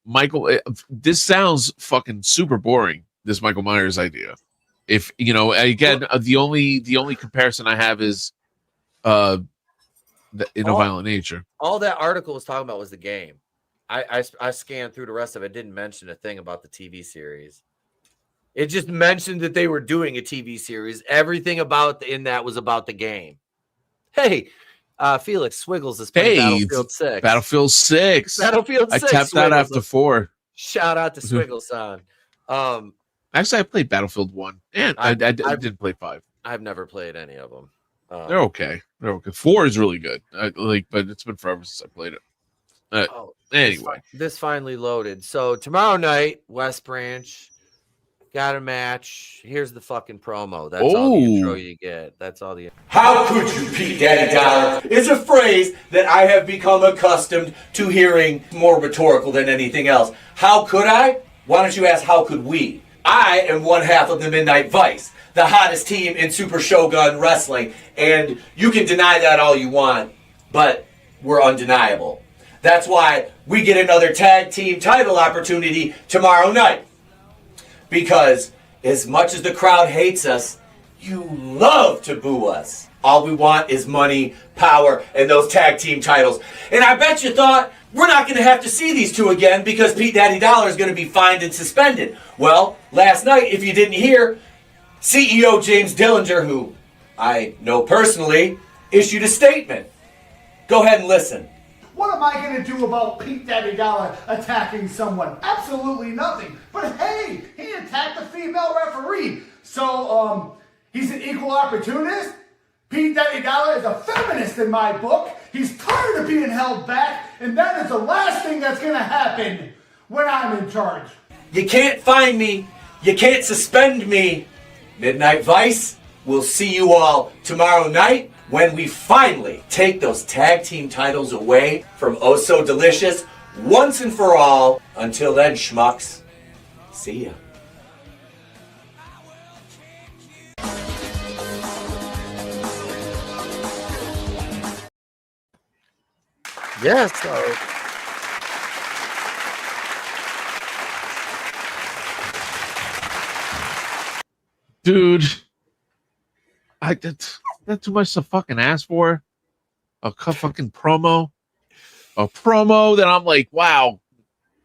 Michael. This sounds fucking super boring. This Michael Myers idea. If again, the only comparison I have is in a violent nature. All that article was talking about was the game. I scanned through the rest of it. Didn't mention a thing about the TV series. It just mentioned that they were doing a TV series. Everything in that was about the game. Hey, Felix Swiggles is playing Battlefield 6. Battlefield 6. Battlefield 6. I tapped that after 4. Shout out to Swiggles-san. Actually, I played Battlefield 1, and I didn't play 5. I've never played any of them. They're okay. 4 is really good. But it's been forever since I played it. Anyway, this finally loaded. So tomorrow night, West Branch got a match. Here's the fucking promo. That's all the intro you get. That's all the. How could you, Pete Daddy Dollar? Is a phrase that I have become accustomed to hearing, more rhetorical than anything else. How could I? Why don't you ask, how could we? I am one half of the Midnight Vice, the hottest team in Super Shogun Wrestling, and you can deny that all you want, but we're undeniable. That's why we get another tag team title opportunity tomorrow night. Because as much as the crowd hates us, you love to boo us. All we want is money, power, and those tag team titles. And I bet you thought we're not going to have to see these two again because Pete Daddy Dollar is going to be fined and suspended. Well, last night, if you didn't hear, CEO James Dillinger, who I know personally, issued a statement. Go ahead and listen. What am I going to do about Pete Daddy Dollar attacking someone? Absolutely nothing. But hey, he attacked a female referee. So, he's an equal opportunist? Pete Daddy Dollar is a feminist in my book. He's tired of being held back, and that is the last thing that's going to happen when I'm in charge. You can't fine me. You can't suspend me. Midnight Vice, we'll see you all tomorrow night when we finally take those tag team titles away from Oh So Delicious once and for all. Until then, schmucks, see ya. Yes. dude, that's too much to fucking ask for. A fucking promo. A promo that I'm like, wow,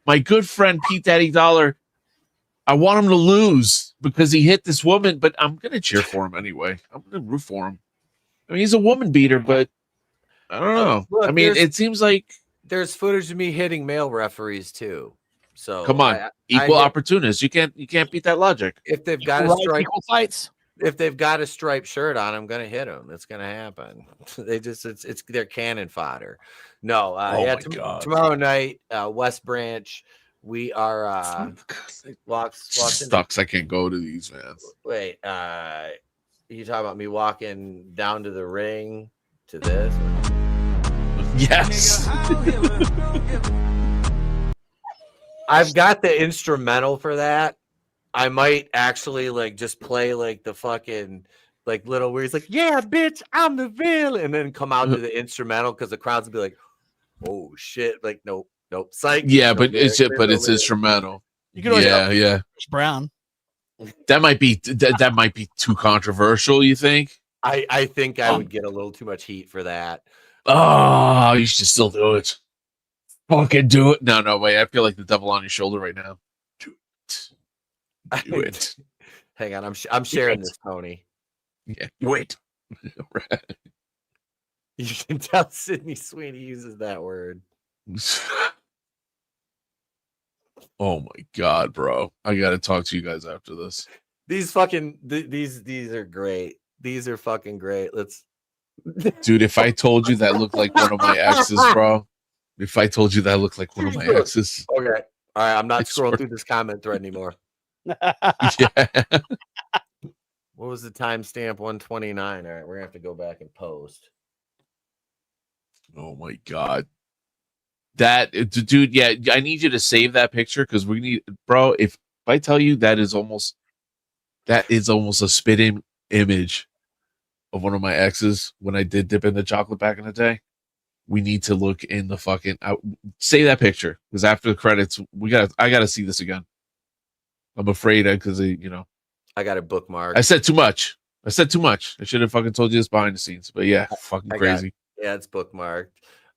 my good friend Pete Daddy Dollar, I want him to lose because he hit this woman, but I'm going to cheer for him anyway. I'm going to root for him. I mean, he's a woman beater, but I don't know. Look, I mean, it seems like there's footage of me hitting male referees too. So come on, equal opportunists. You can't beat that logic. If they've got a stripe fights, if they've got a striped shirt on, I'm gonna hit them. It's gonna happen. They just it's their cannon fodder. No, tomorrow night, West Branch. We are sucks. I can't go to these, man. Wait, you talking about me walking down to the ring to this? Yes. I've got the instrumental for that. I might actually like just play like the fucking like little where he's like, yeah, bitch, I'm the villain, and then come out to the instrumental because the crowds will be like, oh shit, like nope, psych. Yeah, but it's instrumental. You can always yeah. Chris Brown. That might be too controversial. You think? I think I would get a little too much heat for that. Oh, you should still do it. Fucking do it. No, wait. I feel like the devil on your shoulder right now. Do it. Hang on, I'm sharing this, Tony. Yeah, wait. You can tell Sydney Sweeney uses that word. Oh my god, bro! I gotta talk to you guys after this. These fucking these are great. These are fucking great. Dude, if I told you that looked like one of my exes, bro. If I told you that looked like one of my exes. Okay. All right. I'm not scrolling through this comment thread anymore. Yeah. What was the timestamp? 129. All right. We're going to have to go back and post. Oh, my God. That, dude, yeah. I need you to save that picture because we need, bro, if I tell you that is almost a spit image of one of my exes when I did dip in the chocolate back in the day. We need to look in the fucking save that picture because after the credits, I gotta see this again. I'm afraid because I got a bookmark. I said too much. I should have fucking told you this behind the scenes, but yeah, fucking crazy. It's bookmarked.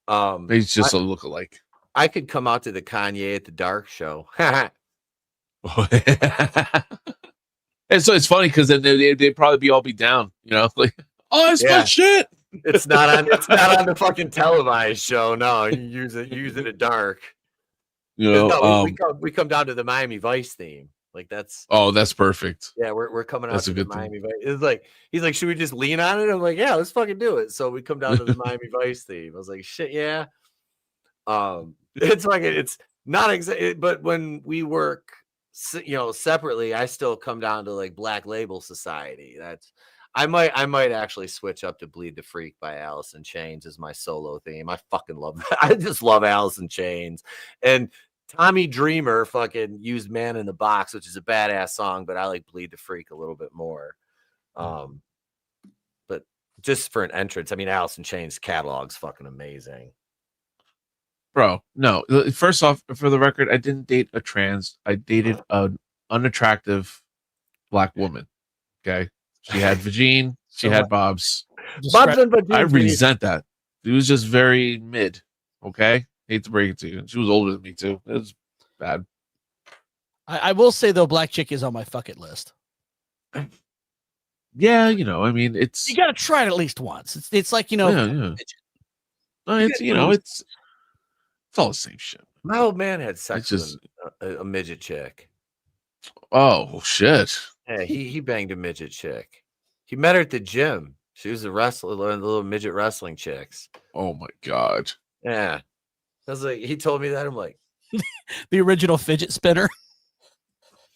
It's just a lookalike. I could come out to the Kanye at the Dark show. And so it's funny because then they'd probably all be down, like, oh, that's my shit. It's not on. It's not on the fucking televised show. No, you use it at dark. You know, No, we come down to the Miami Vice theme. Like that's. Oh, that's perfect. Yeah, we're coming out That's to a the good theme. Miami Vice. It's like he's like, should we just lean on it? I'm like, yeah, let's fucking do it. So we come down to the Miami Vice theme. I was like, shit, yeah. It's like it's not exactly, but when we work, separately, I still come down to like Black Label Society. That's I might actually switch up to Bleed the Freak by Alice in Chains as my solo theme. I fucking love that. I just love Alice in Chains. And Tommy Dreamer fucking used Man in the Box, which is a badass song, but I like Bleed the Freak a little bit more. But just for an entrance, I mean, Alice in Chains catalog's fucking amazing. Bro, no. First off, for the record, I didn't date a trans. I dated an unattractive black woman. Okay. She had vagine. She had bobs. I resent that. It was just very mid. Okay. Hate to break it to you. She was older than me too. It was bad. I will say though, black chick is on my fuck it list. Yeah, I mean, it's you got to try it at least once. It's like yeah. It's all the same shit. My old man had sex with a midget chick. Oh shit! Yeah, he banged a midget chick. He met her at the gym. She was a wrestler, one of the little midget wrestling chicks. Oh my god! Yeah, I was like, he told me that. I'm like, the original fidget spinner.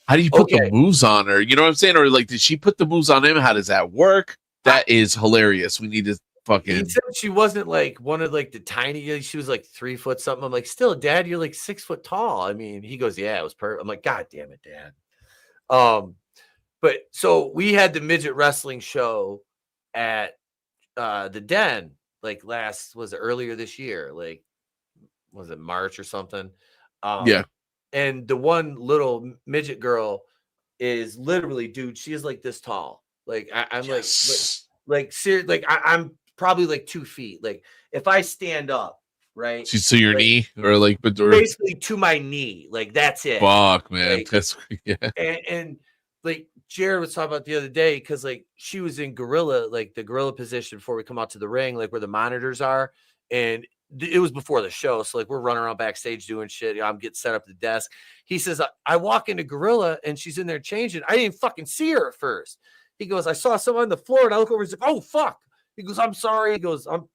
How do you put the moves on her? You know what I'm saying? Or like, did she put the moves on him? How does that work? That is hilarious. We need to fucking. He said she wasn't like one of like the tiny. She was like 3 foot something. I'm like, still, Dad, you're like 6 foot tall. I mean, he goes, yeah, it was perfect. I'm like, God damn it, Dad. But so we had the midget wrestling show at the Den, like was it earlier this year? Like, was it March or something? Yeah. And the one little midget girl is literally, dude, she is like this tall. Like I'm like serious. Like I'm probably like 2 feet. Like if I stand up, right? She's to your knee or like, but basically to my knee. Like that's it. Fuck, man. Like, that's yeah. And like Jared was talking about the other day, because like she was in gorilla, like the gorilla position before we come out to the ring, like where the monitors are, and it was before the show, so like we're running around backstage doing shit. I'm getting set up at the desk. He says, I walk into gorilla and she's in there changing. I didn't fucking see her at first. He goes, I saw someone on the floor and I look over. He's like, oh fuck. He goes, I'm sorry. He goes, I'm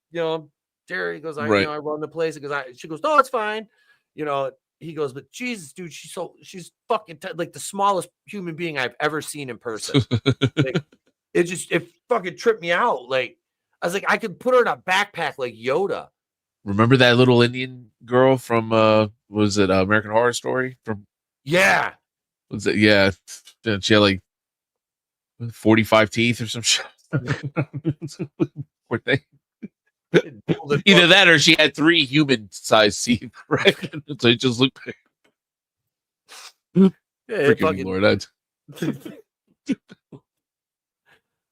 Jerry. He goes, I run the place. He goes, she goes, no, it's fine. He goes, but Jesus, dude, she's fucking like the smallest human being I've ever seen in person. Like, it fucking tripped me out. Like I was like, I could put her in a backpack like Yoda. Remember that little Indian girl from was it American Horror Story? Yeah. Was it? Yeah. She had like 45 teeth or some shit. Poor thing. Either that or she had 3 human-sized teeth, right? So it just looked. Freaking Lord,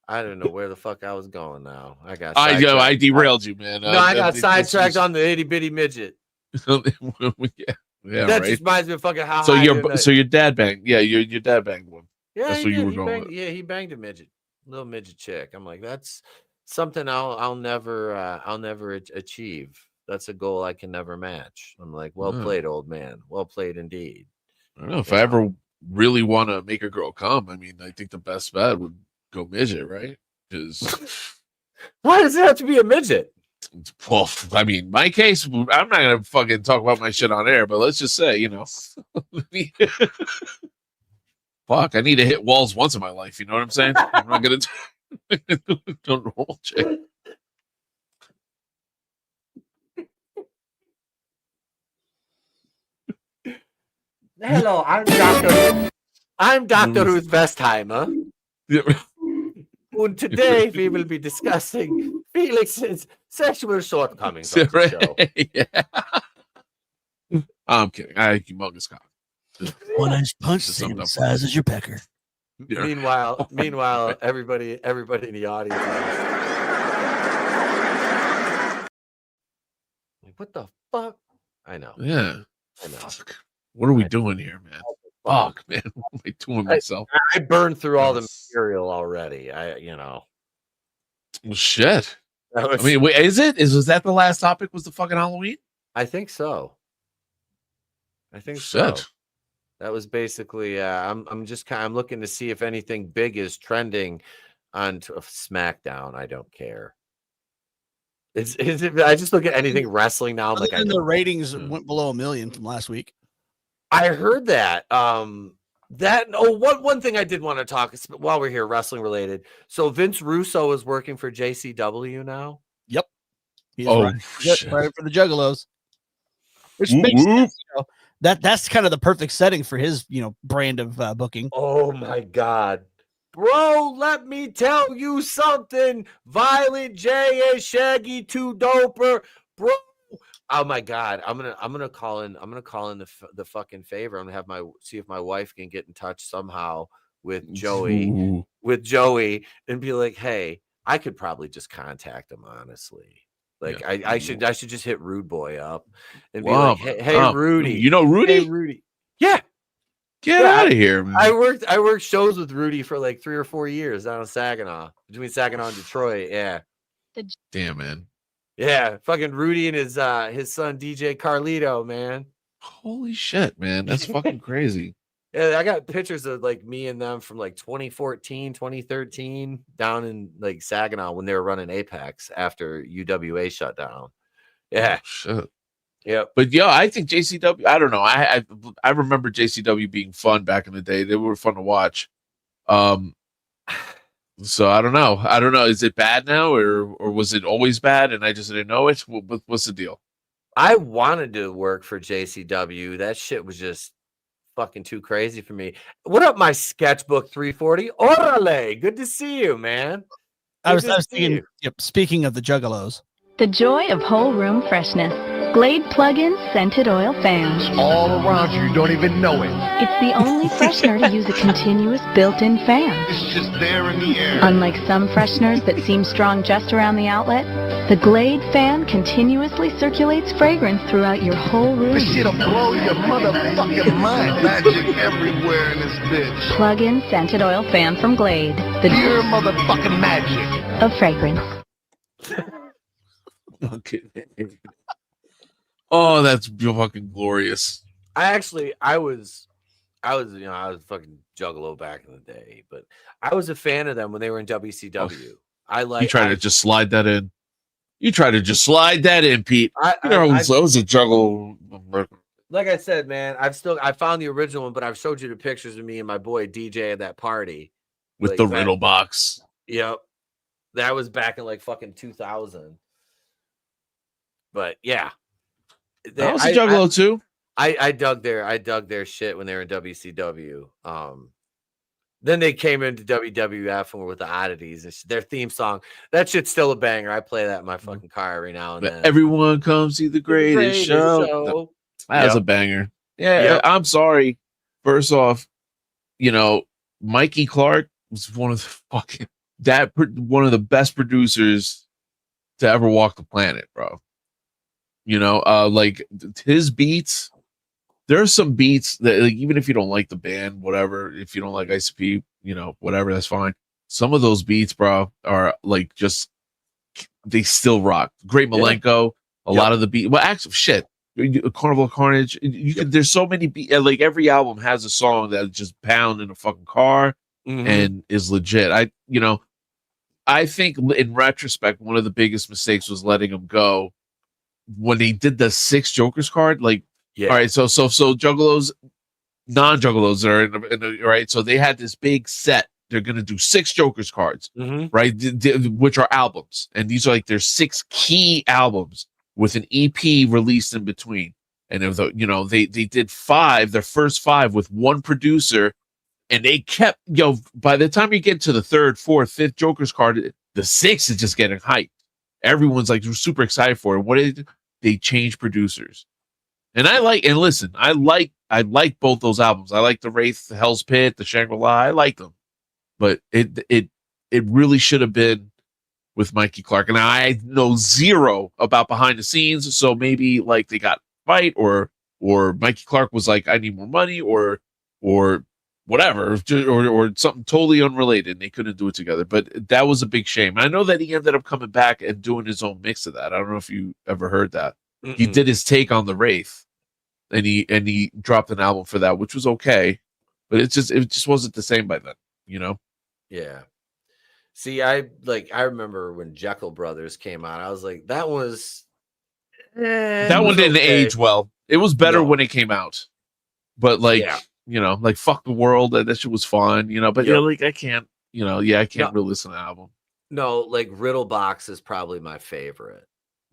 I don't know where the fuck I was going now. I derailed you, man. No, I got sidetracked on the itty bitty midget. Yeah, that just reminds me of fucking how. So your dad banged. Yeah, your dad banged one. Yeah, that's what you were going with. Yeah, he banged a midget, little midget chick. I'm like, that's something I'll never achieve. That's a goal I can never match. I'm like, well played, old man. Well played indeed. I don't know if I ever really want to make a girl come. I mean, I think the best bet would go midget, right? Because why does it have to be a midget? Well, I mean, my case, I'm not gonna fucking talk about my shit on air, but let's just say, fuck, I need to hit walls once in my life. You know what I'm saying? I'm not gonna do normal chick. Hello, I'm Dr. Ruth Vestheimer. And today we will be discussing Felix's sexual shortcomings on the show. Yeah. I'm kidding. I have humongous cock. 1-inch punch, same size as your pecker. Yeah. Meanwhile, everybody in the audience. Like, what the fuck? I know. Yeah. I know. Fuck. What are we doing here, man? Fuck, man. What am I doing myself? I burned through all the material already. Well, shit. I mean, wait, was that the last topic? Was the fucking Halloween? I think so. Shit. So. That was basically. I'm just I'm looking to see if anything big is trending on SmackDown. I don't care. I just look at anything wrestling now. I'm like, the ratings went below 1 million from last week. I heard that. One thing I did want to talk while we're here, wrestling related. So Vince Russo is working for JCW now. Yep. He's Oh, right shit. for the Juggalos. Which makes sense, that's kind of the perfect setting for his, brand of booking. Oh my God. Bro, let me tell you something. Violent J and Shaggy 2 Doper. Bro. Oh my God. I'm gonna call in the fucking favor. I'm gonna see if my wife can get in touch somehow with Joey and be like, hey, I could probably just contact him, honestly. Like I should just hit Rude Boy up and be like, hey Rudy. You know Rudy? Hey Rudy. Yeah. Get out of here, man. I worked shows with Rudy for like 3 or 4 years down in Saginaw, between Saginaw and Detroit. Yeah. Damn, man. Yeah, fucking Rudy and his son DJ Carlito, man. Holy shit, man. That's fucking crazy. Yeah, I got pictures of like me and them from like 2014, 2013 down in like Saginaw when they were running Apex after UWA shut down. Yeah. Oh, shit. Yep. But I think JCW, I don't know. I remember JCW being fun back in the day. They were fun to watch. So I don't know. Is it bad now or was it always bad and I just didn't know it? What's the deal? I wanted to work for JCW. That shit was just fucking too crazy for me. What up, my sketchbook 340? Orale, good to see you, man. I was thinking, speaking of the Juggalos. The joy of whole room freshness. Glade plug-in scented oil fans. All around you don't even know it. It's the only freshener to use a continuous built-in fan. It's just there in the air. Unlike some fresheners that seem strong just around the outlet, the Glade fan continuously circulates fragrance throughout your whole room. This shit'll blow your motherfucking mind. Magic everywhere in this bitch. Plug-in scented oil fan from Glade. The pure motherfucking magic of fragrance. Okay. Oh, that's fucking glorious. I was fucking Juggalo back in the day, but I was a fan of them when they were in WCW. You try to just slide that in. You try to just slide that in, Pete. I was a Juggalo. Like I said, man, I found the original one, but I've showed you the pictures of me and my boy DJ at that party with like the riddle box. Yep, that was back in like fucking 2000. But yeah. That was a Juggalo too. I dug their shit when they were in WCW. Then they came into WWF and were with the oddities and their theme song. That shit's still a banger. I play that in my fucking car every now and then. Everyone comes see the greatest show. That was a banger. Yeah, I'm sorry. First off, Mikey Clark was one of the best producers to ever walk the planet, bro. Like his beats, there are some beats that like, even if you don't like the band, whatever, if you don't like ICP, whatever, that's fine. Some of those beats, bro, are like just, they still rock. Great Malenko, a lot of the beat. Well, actually, shit, Carnival of Carnage. There's so many beats. Like every album has a song that just pound in a fucking car and is legit. I think in retrospect, one of the biggest mistakes was letting him go. When they did the 6 Jokers card, all right, so Juggalos, non-Juggalos are in the right, so they had this big set. They're gonna do 6 Jokers cards, right, which are albums, and these are like their 6 key albums with an EP released in between. And it was, they did 5, their first 5 with one producer, and they kept, by the time you get to the 3rd, 4th, 5th Jokers card, the 6th is just getting hyped. Everyone's like super excited for it. What did they change producers? And I like both those albums. I like the Wraith, the Hell's Pit, the Shangri-La. I like them, but it really should have been with Mikey Clark. And I know zero about behind the scenes, so maybe like they got a fight, or Mikey Clark was like, I need more money, or whatever, or something totally unrelated. And they couldn't do it together, but that was a big shame. I know that he ended up coming back and doing his own mix of that. I don't know if you ever heard that. He did his take on the Wraith, and he dropped an album for that, which was okay, but it just wasn't the same by then, you know? Yeah. See, I remember when Jekyll Brothers came out. I was like, that was that one didn't age well. It was better when it came out, but like, you know, like Fuck the World, that shit was fun, you know. But yeah, like I can't, you know, I can't really listen to the album. No, like Riddlebox is probably my favorite.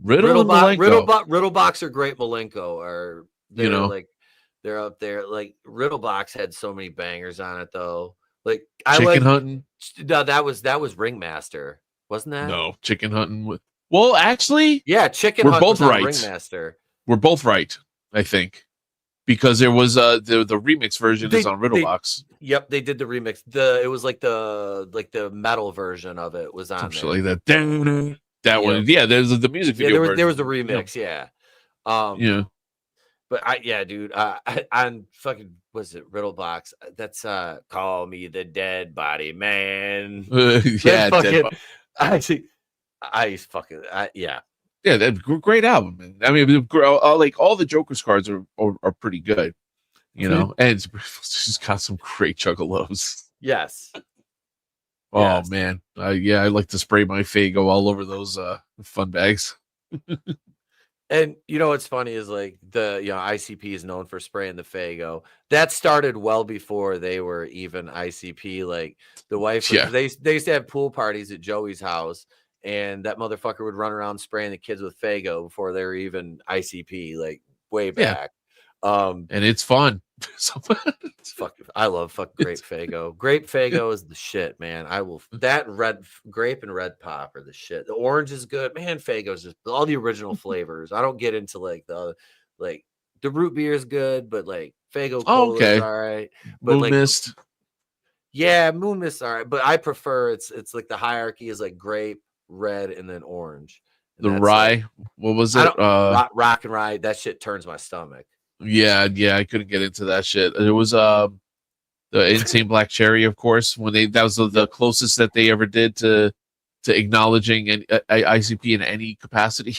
Riddlebox or Great Malenko are, you know, like they're up there. Like Riddlebox had so many bangers on it though. Like Chicken Hunting. No, that was Ringmaster, wasn't that? No, Chicken Hunting with. Well, actually, yeah, Chicken. We're both right. Ringmaster. We're both right, I think, because there was the remix version is on Riddlebox. Yep, they did the remix. It was like the metal version of it was on there. Like that one. Yeah, there's the music video. There was a remix. Yeah. Yeah. But dude, on fucking was it Riddlebox? That's Call Me the Dead Body Man. Yeah, Yeah, that's a great album, man. I mean, like all the Joker's cards are pretty good, you know, and it's just got some great juggalos. Yes. Oh man, I like to spray my Faygo all over those fun bags. And you know what's funny is like ICP is known for spraying the Faygo. That started well before they were even ICP. Like the wife, they used to have pool parties at Joey's house, and that motherfucker would run around spraying the kids with Faygo before they were even ICP, like way back. And it's fun. I love Grape Faygo. Grape Faygo is the shit, man. I will that red grape and red pop are the shit. The orange is good, man. Faygo's just all the original flavors. I don't get into like the root beer is good, but like Faygo Cola is all right. But Moon Mist. Yeah, Moon Mist, all right. But I prefer it's like the hierarchy is like grape, red, and then orange. And the rye. Like, what was it? Rock and rye. That shit turns my stomach. Yeah, I couldn't get into that shit. It was the Insane Black Cherry, of course, when that was the closest that they ever did to acknowledging an ICP in any capacity.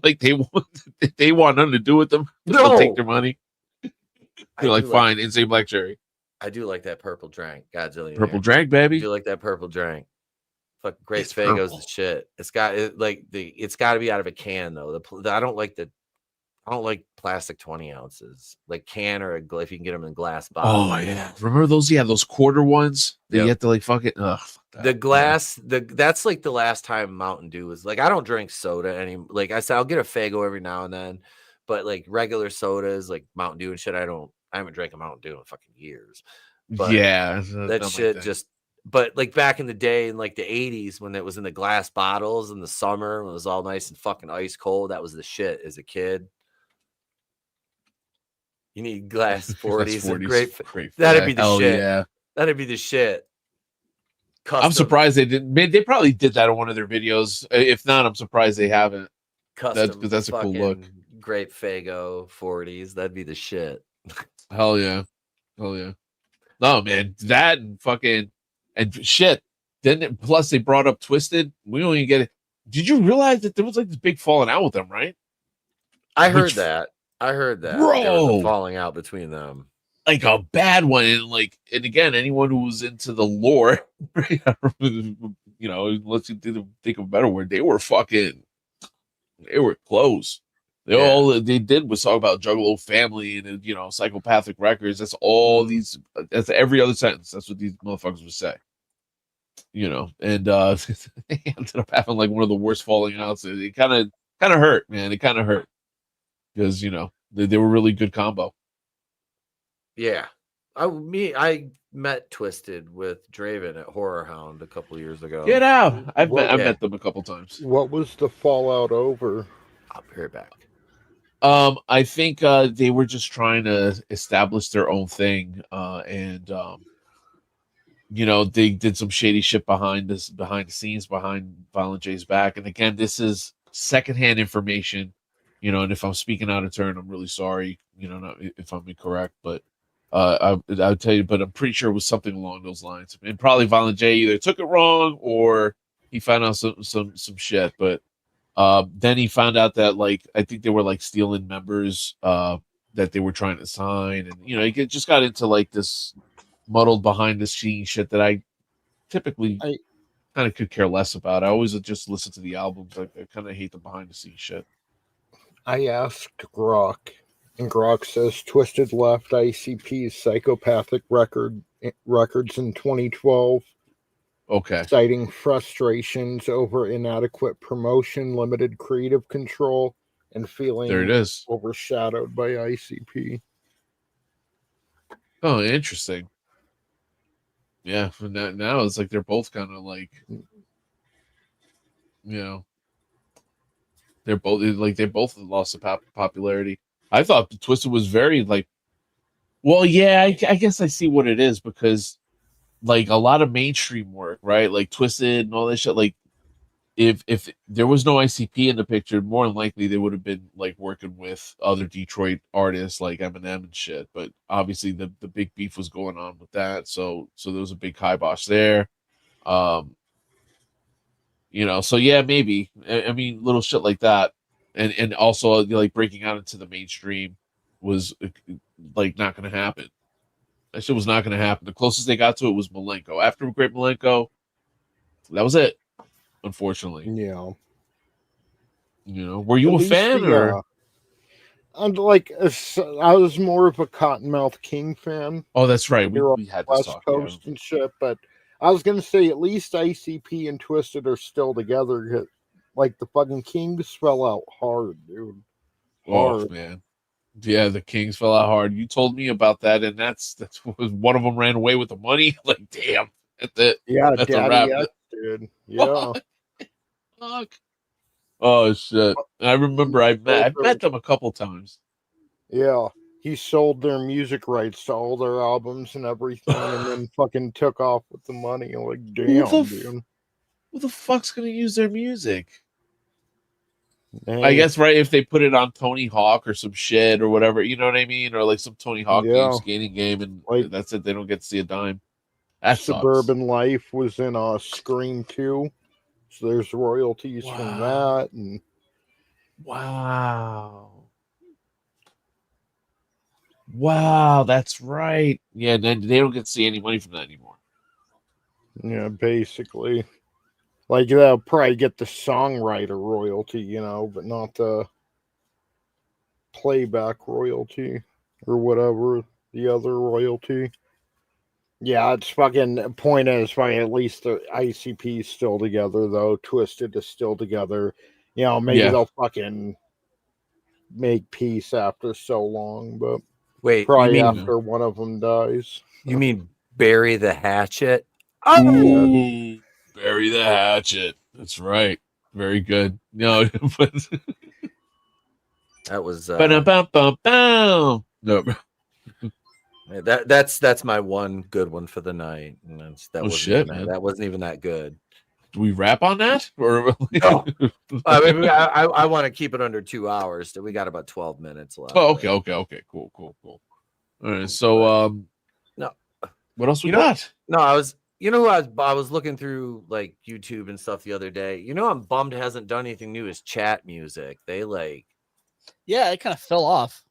Like they want nothing to do with them. They'll take their money. They're like, fine, Insane Black Cherry. I do like that purple drink. Godzilla. Purple drink, baby. I do like that purple drink. Fucking Grape Faygo's the shit. It's got it's got to be out of a can though. I don't like plastic 20 ounces, like can or if you can get them in glass bottles. Oh yeah, remember those? Yeah, those quarter ones. You have to like fuck it. Ugh, fuck that. The glass. That's like the last time Mountain Dew was like. I don't drink soda any. Like I said, I'll get a Faygo every now and then, but like regular sodas, like Mountain Dew and shit, I haven't drank a Mountain Dew in fucking years. But yeah, that shit just. But like back in the day, in like the 80s, when it was in the glass bottles in the summer, when it was all nice and fucking ice cold, that was the shit as a kid. You need glass 40s and grape. That'd be the shit. Yeah. That'd be the shit. I'm surprised they didn't. They probably did that in one of their videos. If not, I'm surprised they haven't. Custom. That's a cool look. Grape Faygo 40s. That'd be the shit. Hell yeah. No man, that and fucking and shit. Then plus they brought up Twisted. We don't even get it. Did you realize that there was like this big falling out with them, right? I heard that. Bro, there was a falling out between them, like a bad one. And again, anyone who was into the lore, you know, unless you didn't think of a better word, they were close. All they did was talk about Juggalo family and psychopathic records. That's all these. That's every other sentence. That's what these motherfuckers would say. You know, and they ended up having like one of the worst falling outs. It kind of hurt, man. It kind of hurt. Because they were really good combo. Yeah, I met Twisted with Draven at Horror Hound a couple years ago. Get out! I've met them a couple times. What was the fallout over? I'll be right back. I think they were just trying to establish their own thing, and they did some shady shit behind the scenes, behind Violent J's back. And again, this is secondhand information. And if I'm speaking out of turn, I'm really sorry. Not if I'm incorrect, but I'll tell you, but I'm pretty sure it was something along those lines. And probably Violent J either took it wrong or he found out some shit. But then he found out that I think they were stealing members that they were trying to sign, and it just got into this muddled behind the scenes shit that I typically kind of could care less about. I always just listen to the albums. I kind of hate the behind the scenes shit. I asked Grok, and Grok says Twisted left ICP's Psychopathic records in 2012. Okay. Citing frustrations over inadequate promotion, limited creative control, and feeling there it is. Overshadowed by ICP. Oh, interesting. Yeah, now it's they're both kind of they're both they both lost the popularity. I thought Twisted was very well, yeah, I guess I see what it is because a lot of mainstream work, right? Twisted and all this shit. If there was no ICP in the picture, more than likely they would have been working with other Detroit artists like Eminem and shit. But obviously the big beef was going on with that, so there was a big kibosh there. So yeah, maybe. I mean, little shit like that, and also breaking out into the mainstream was not going to happen. That shit was not going to happen. The closest they got to it was Malenko. After Great Malenko, that was it. Unfortunately, yeah. Were you a fan or? I was more of a Cottonmouth King fan. Oh, that's right. We had this West talk, Coast and shit, but I was gonna say at least ICP and Twisted are still together. The fucking Kings fell out hard, dude. Hard. Oh man, yeah, the Kings fell out hard. You told me about that, and that's one of them ran away with the money. Damn, that's it. Yeah, that's Daddy X, dude. Yeah. Fuck. Oh shit! I remember I met them a couple times. Yeah, he sold their music rights to all their albums and everything, and then fucking took off with the money. Damn, dude. Who the fuck's gonna use their music? Dang. I guess if they put it on Tony Hawk or some shit or whatever, you know what I mean, or some Tony Hawk game, skating game, and that's it. They don't get to see a dime. That Suburban sucks. Life was in Scream 2. So there's royalties from that, and wow, that's right. Yeah, then they don't get to see any money from that anymore. Yeah, basically, they'll probably get the songwriter royalty, but not the playback royalty or whatever the other royalty. Yeah, it's fucking point is at least the ICP is still together though. Twisted is still together. Maybe they'll fucking make peace after so long, but probably after one of them dies. You mean bury the hatchet? Oh, bury the hatchet. That's right. Very good. No, but that was no. That's my one good one for the night. And that wasn't even that good. Do we wrap on that? Or no. I want to keep it under 2 hours. So we got about 12 minutes left. Oh, okay. Cool. All right. So no. What else we got? No, I was looking through YouTube and stuff the other day. I'm bummed it hasn't done anything new is chat music. They yeah, it kind of fell off.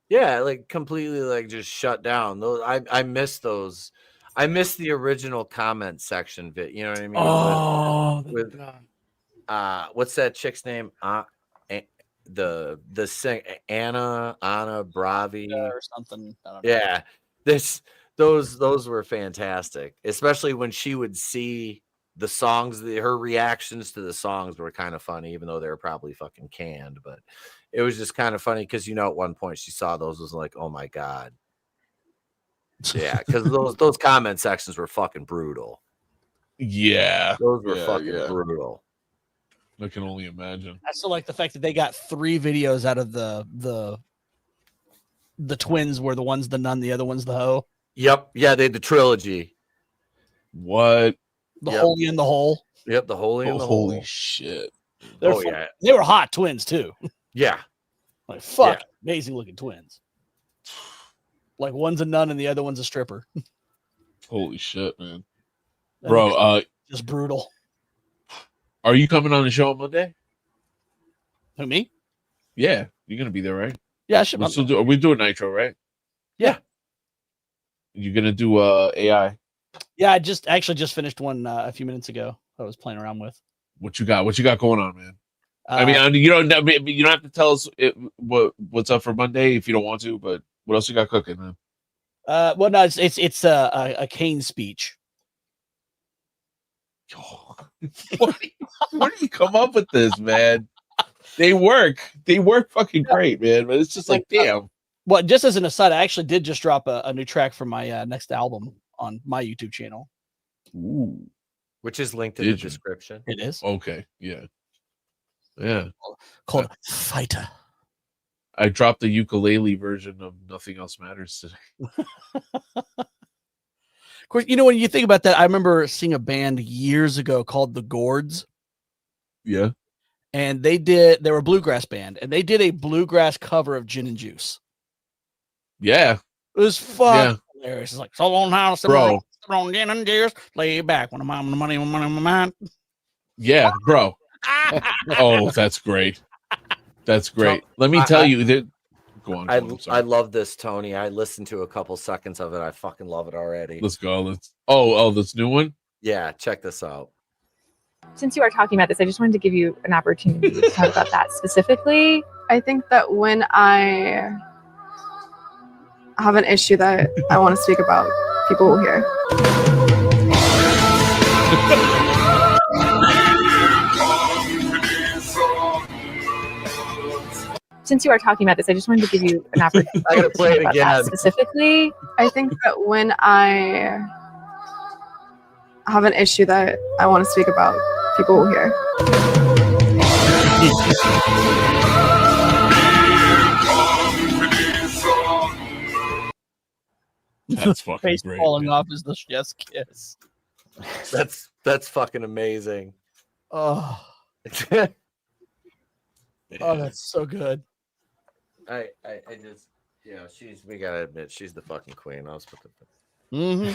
Yeah, completely just shut down. Those I miss those. I miss the original comment section bit. You know what I mean? Oh, with what's that chick's name? The sing Anna Bravi or something. I don't know. Yeah, those were fantastic, especially when she would see the songs. Her reactions to the songs were kind of funny, even though they were probably fucking canned. But it was just kind of funny because at one point she saw those was like, oh my god, yeah, because those comment sections were fucking brutal. Yeah, those were fucking brutal. I can only imagine. I still like the fact that they got 3 videos out of the twins were the one's the nun, the other one's the hoe. Yep. Yeah, they had the trilogy. What? The holy in the hole. Yep, the holy in the hole. Holy shit. Yeah. They were hot twins too. Yeah. Fuck, amazing looking twins. Like one's a nun and the other one's a stripper. Holy shit, man. Bro, just brutal. Are you coming on the show on Monday? Who, me? Yeah, you're gonna be there, right? Yeah, I should. We're doing Nitro, right? Yeah. You're gonna do AI. Yeah, I just finished one a few minutes ago. I was playing around with. What you got? What you got going on, man? I mean, you don't have to tell us what's up for Monday if you don't want to. But what else you got cooking, man? Well, no, it's a cane speech. Where do you come up with this, man? They work fucking great, man. But it's just like, damn. Well, just as an aside, I actually did just drop a new track for my next album on my YouTube channel. Ooh. Which is linked in the description. It is. Okay. Yeah. Yeah. Called Fighter. I dropped the ukulele version of Nothing Else Matters today. Of course, you know, when you think about that, I remember seeing a band years ago called the Gourds. Yeah. And they were a bluegrass band, and they did a bluegrass cover of Gin and Juice. Yeah. It was fun. Hilarious. It's like, so long house, bro. On gin and juice, lay back when I'm on the money on my mind. Yeah, bro. Oh, that's great. That's great. Let me tell you that. Go on. I love this, Tony. I listened to a couple seconds of it. I fucking love it already. Let's go. Oh, this new one? Yeah, check this out. Since you are talking about this, I just wanted to give you an opportunity to talk about that specifically. I think that when I have an issue that I want to speak about, people will hear. Since you are talking about this, I just wanted to give you an opportunity. I gotta play it again. Specifically, I think that when I have an issue that I want to speak about, people will hear. That's fucking Face great. falling man. off is the chef's kiss. That's fucking amazing. Oh, that's so good. I just, we gotta admit, she's the fucking queen. I was put the. Mm-hmm.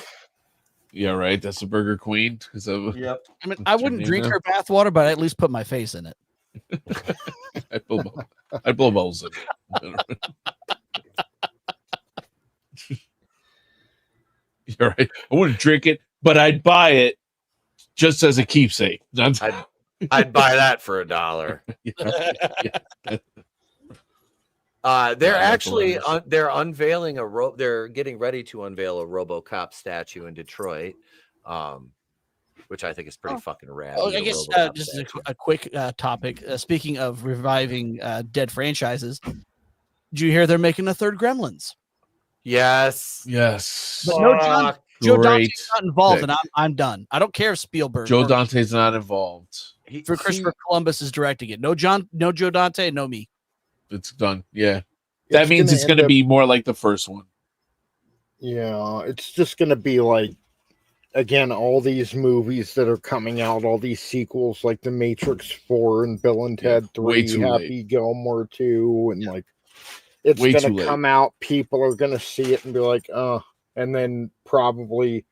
Yeah, right. That's the Burger Queen. Yep. I mean, I wouldn't drink her bathwater, but I'd at least put my face in it. I'd blow bubbles in it. You're right. I wouldn't drink it, but I'd buy it just as a keepsake. I'd buy that for $1. They're actually they're unveiling they're getting ready to unveil a RoboCop statue in Detroit, which I think is pretty fucking rad. Oh, I guess just a quick topic. Speaking of reviving dead franchises, did you hear they're making a third Gremlins? Yes. Yes. But Joe Dante's not involved, and I'm done. I don't care if Spielberg. Joe Dante's not involved. For Christopher Columbus is directing it. No Joe Dante, no me. It's done. Yeah. That means it's going to be more like the first one. Yeah, it's just going to be like, again, all these movies that are coming out, all these sequels like The Matrix 4 and Bill and Ted 3, Happy Gilmore 2, and like, it's going to come out, people are going to see it and be like, and then probably,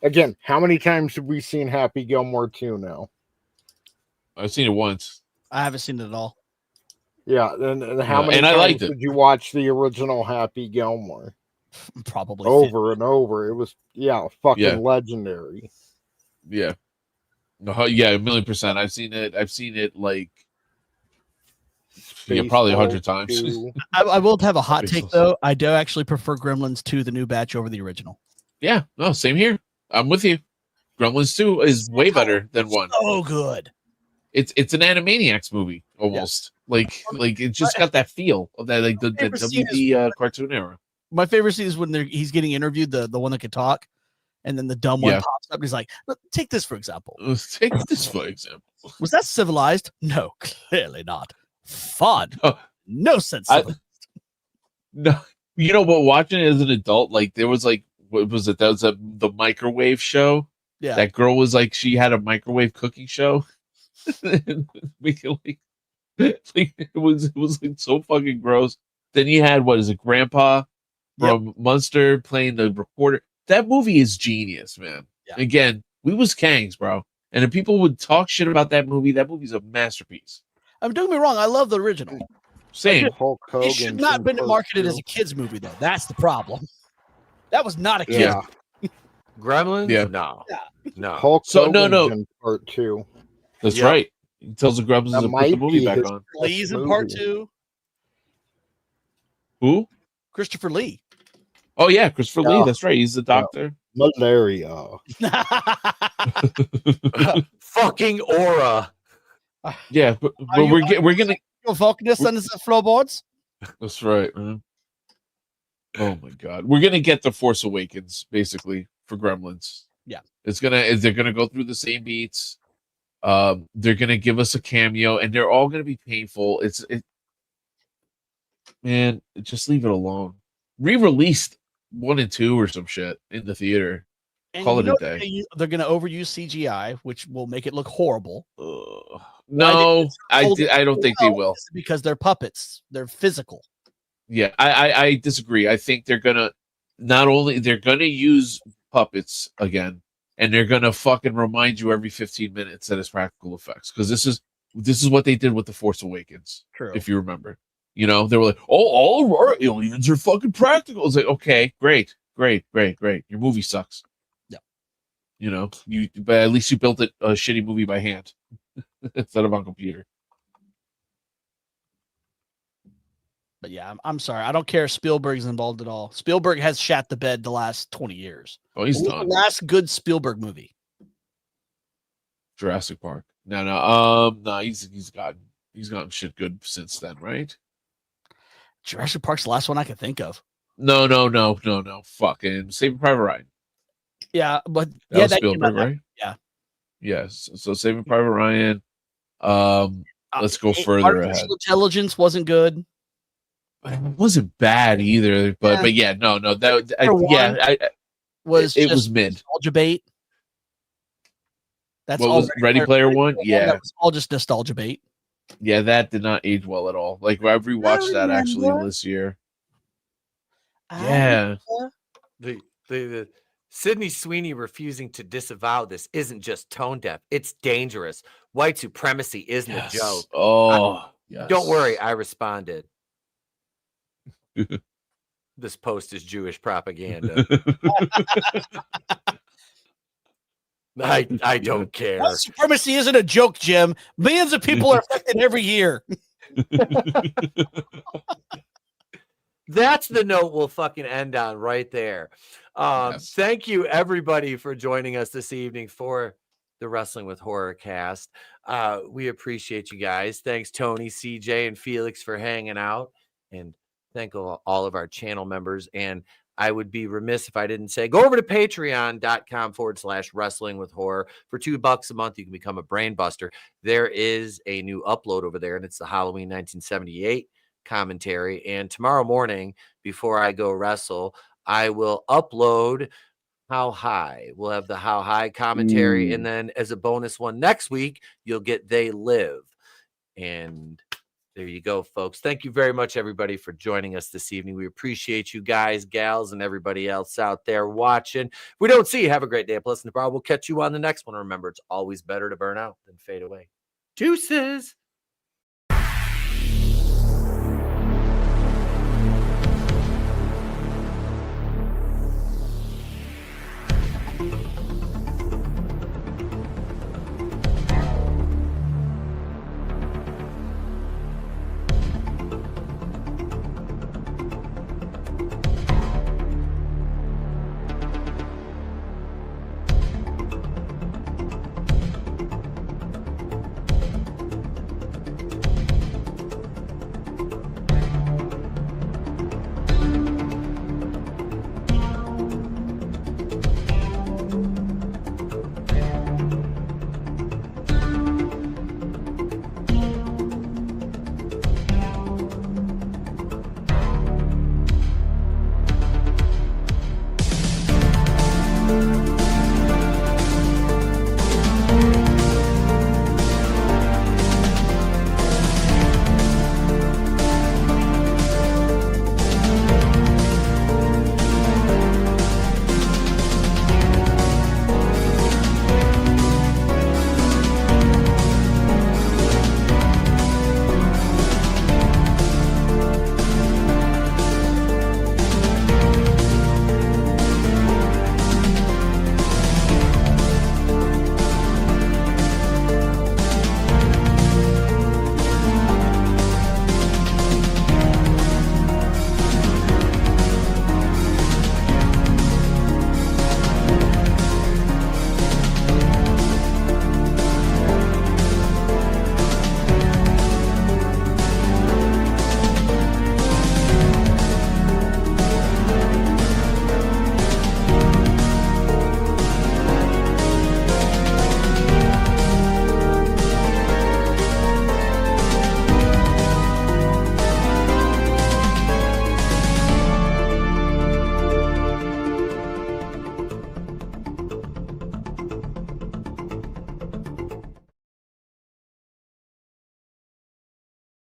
again, how many times have we seen Happy Gilmore 2 now? I've seen it once. I haven't seen it at all. Yeah, and how many times did you watch the original Happy Gilmore? Probably over and over. It was fucking legendary. Yeah. No, yeah, 1,000,000%. I've seen it like probably 100 times. I will have a hot take though. I do actually prefer Gremlins 2, the new batch, over the original. Yeah, no, same here. I'm with you. Gremlins 2 is way better than 1. Oh, good. It's an Animaniacs movie almost. Yeah. Like it just got that feel of that, like the WB cartoon era. My favorite scene is when he's getting interviewed, the one that could talk, and then the dumb one pops up and he's like, take this for example. Take this for example. Was that civilized? No, clearly not. Fun. No sense. No, you know, but watching it as an adult, like there was like, what was it? That was the microwave show. Yeah. That girl was like, she had a microwave cooking show. It was like so fucking gross. Then you had, what is it, Grandpa from Munster playing the reporter. That movie is genius, man. Yeah. Again, we was Kangs, bro. And if people would talk shit about that movie's a masterpiece. Don't get me wrong, I love the original. Same. Hulk It should Hogan's not in been part marketed 2. as a kids movie though. That's the problem. That was not a kid. Yeah. Gremlins? Yeah. No. No. Hulk So, Hogan's no. in part 2. That's Yep. right. He tells the Gremlins That to put the might movie be back his- on. Lee's in movie. part 2. Who? Christopher Lee. Oh yeah, Christopher Lee. Yeah. That's right. He's the doctor. Malaria. Fucking aura. Yeah, but we're gonna. You'll focus on the floorboards. That's right, man. Oh my god, we're gonna get the Force Awakens basically for Gremlins. Yeah, they're gonna go through the same beats. They're gonna give us a cameo, and they're all gonna be painful. Man, just leave it alone. Re-released 1 and 2 or some shit in the theater. And Call you it know a day. they're going to overuse CGI, which will make it look horrible. No, I don't think they will. Because they're puppets. They're physical. Yeah, I disagree. I think they're gonna use puppets again, and they're gonna fucking remind you every 15 minutes that it's practical effects, because this is what they did with the Force Awakens. True. If you remember, they were like, "Oh, all of our aliens are fucking practical." It's like, okay, great. Your movie sucks. Yeah. But at least you built a shitty movie by hand instead of on computer. But yeah, I'm sorry. I don't care if Spielberg's involved at all. Spielberg has shat the bed the last 20 years. Oh, he's What was done. the last good Spielberg movie? Jurassic Park. No, he's gotten shit good since then, right? Jurassic Park's the last one I can think of. No. Fucking Saving Private Ryan. Yeah, but That yeah, was that came Spielberg, out- right? Yeah. Yes. So Saving Private Ryan. Let's go further Artificial ahead. Intelligence wasn't good. It wasn't bad either, but yeah, no. It was mid. Nostalgia bait. That's What all was Ready Player One? Yeah. That was all just nostalgia bait. Yeah, that did not age well at all. Like I've rewatched that actually this year. Yeah. The Sydney Sweeney refusing to disavow this isn't just tone deaf. It's dangerous. White supremacy isn't a joke. Oh, yes. Don't worry, I responded. This post is Jewish propaganda. I don't care. White supremacy isn't a joke, Jim. Millions of people are affected every year. That's the note we'll fucking end on right there. Thank you everybody for joining us this evening for the Wrestling with Horror cast. We appreciate you guys. Thanks Tony, CJ, and Felix for hanging out, and thank all of our channel members. And I would be remiss if I didn't say, go over to patreon.com/wrestling with horror. For $2 a month, you can become a brain buster. There is a new upload over there, and it's the Halloween 1978 commentary. And tomorrow morning, before I go wrestle, I will upload How High. We'll have the How High commentary. And then as a bonus one next week, you'll get They Live. And there you go, folks. Thank you very much, everybody, for joining us this evening. We appreciate you guys, gals, and everybody else out there watching. If we don't see you, have a great day. Plus, we'll catch you on the next one. Remember, it's always better to burn out than fade away. Deuces.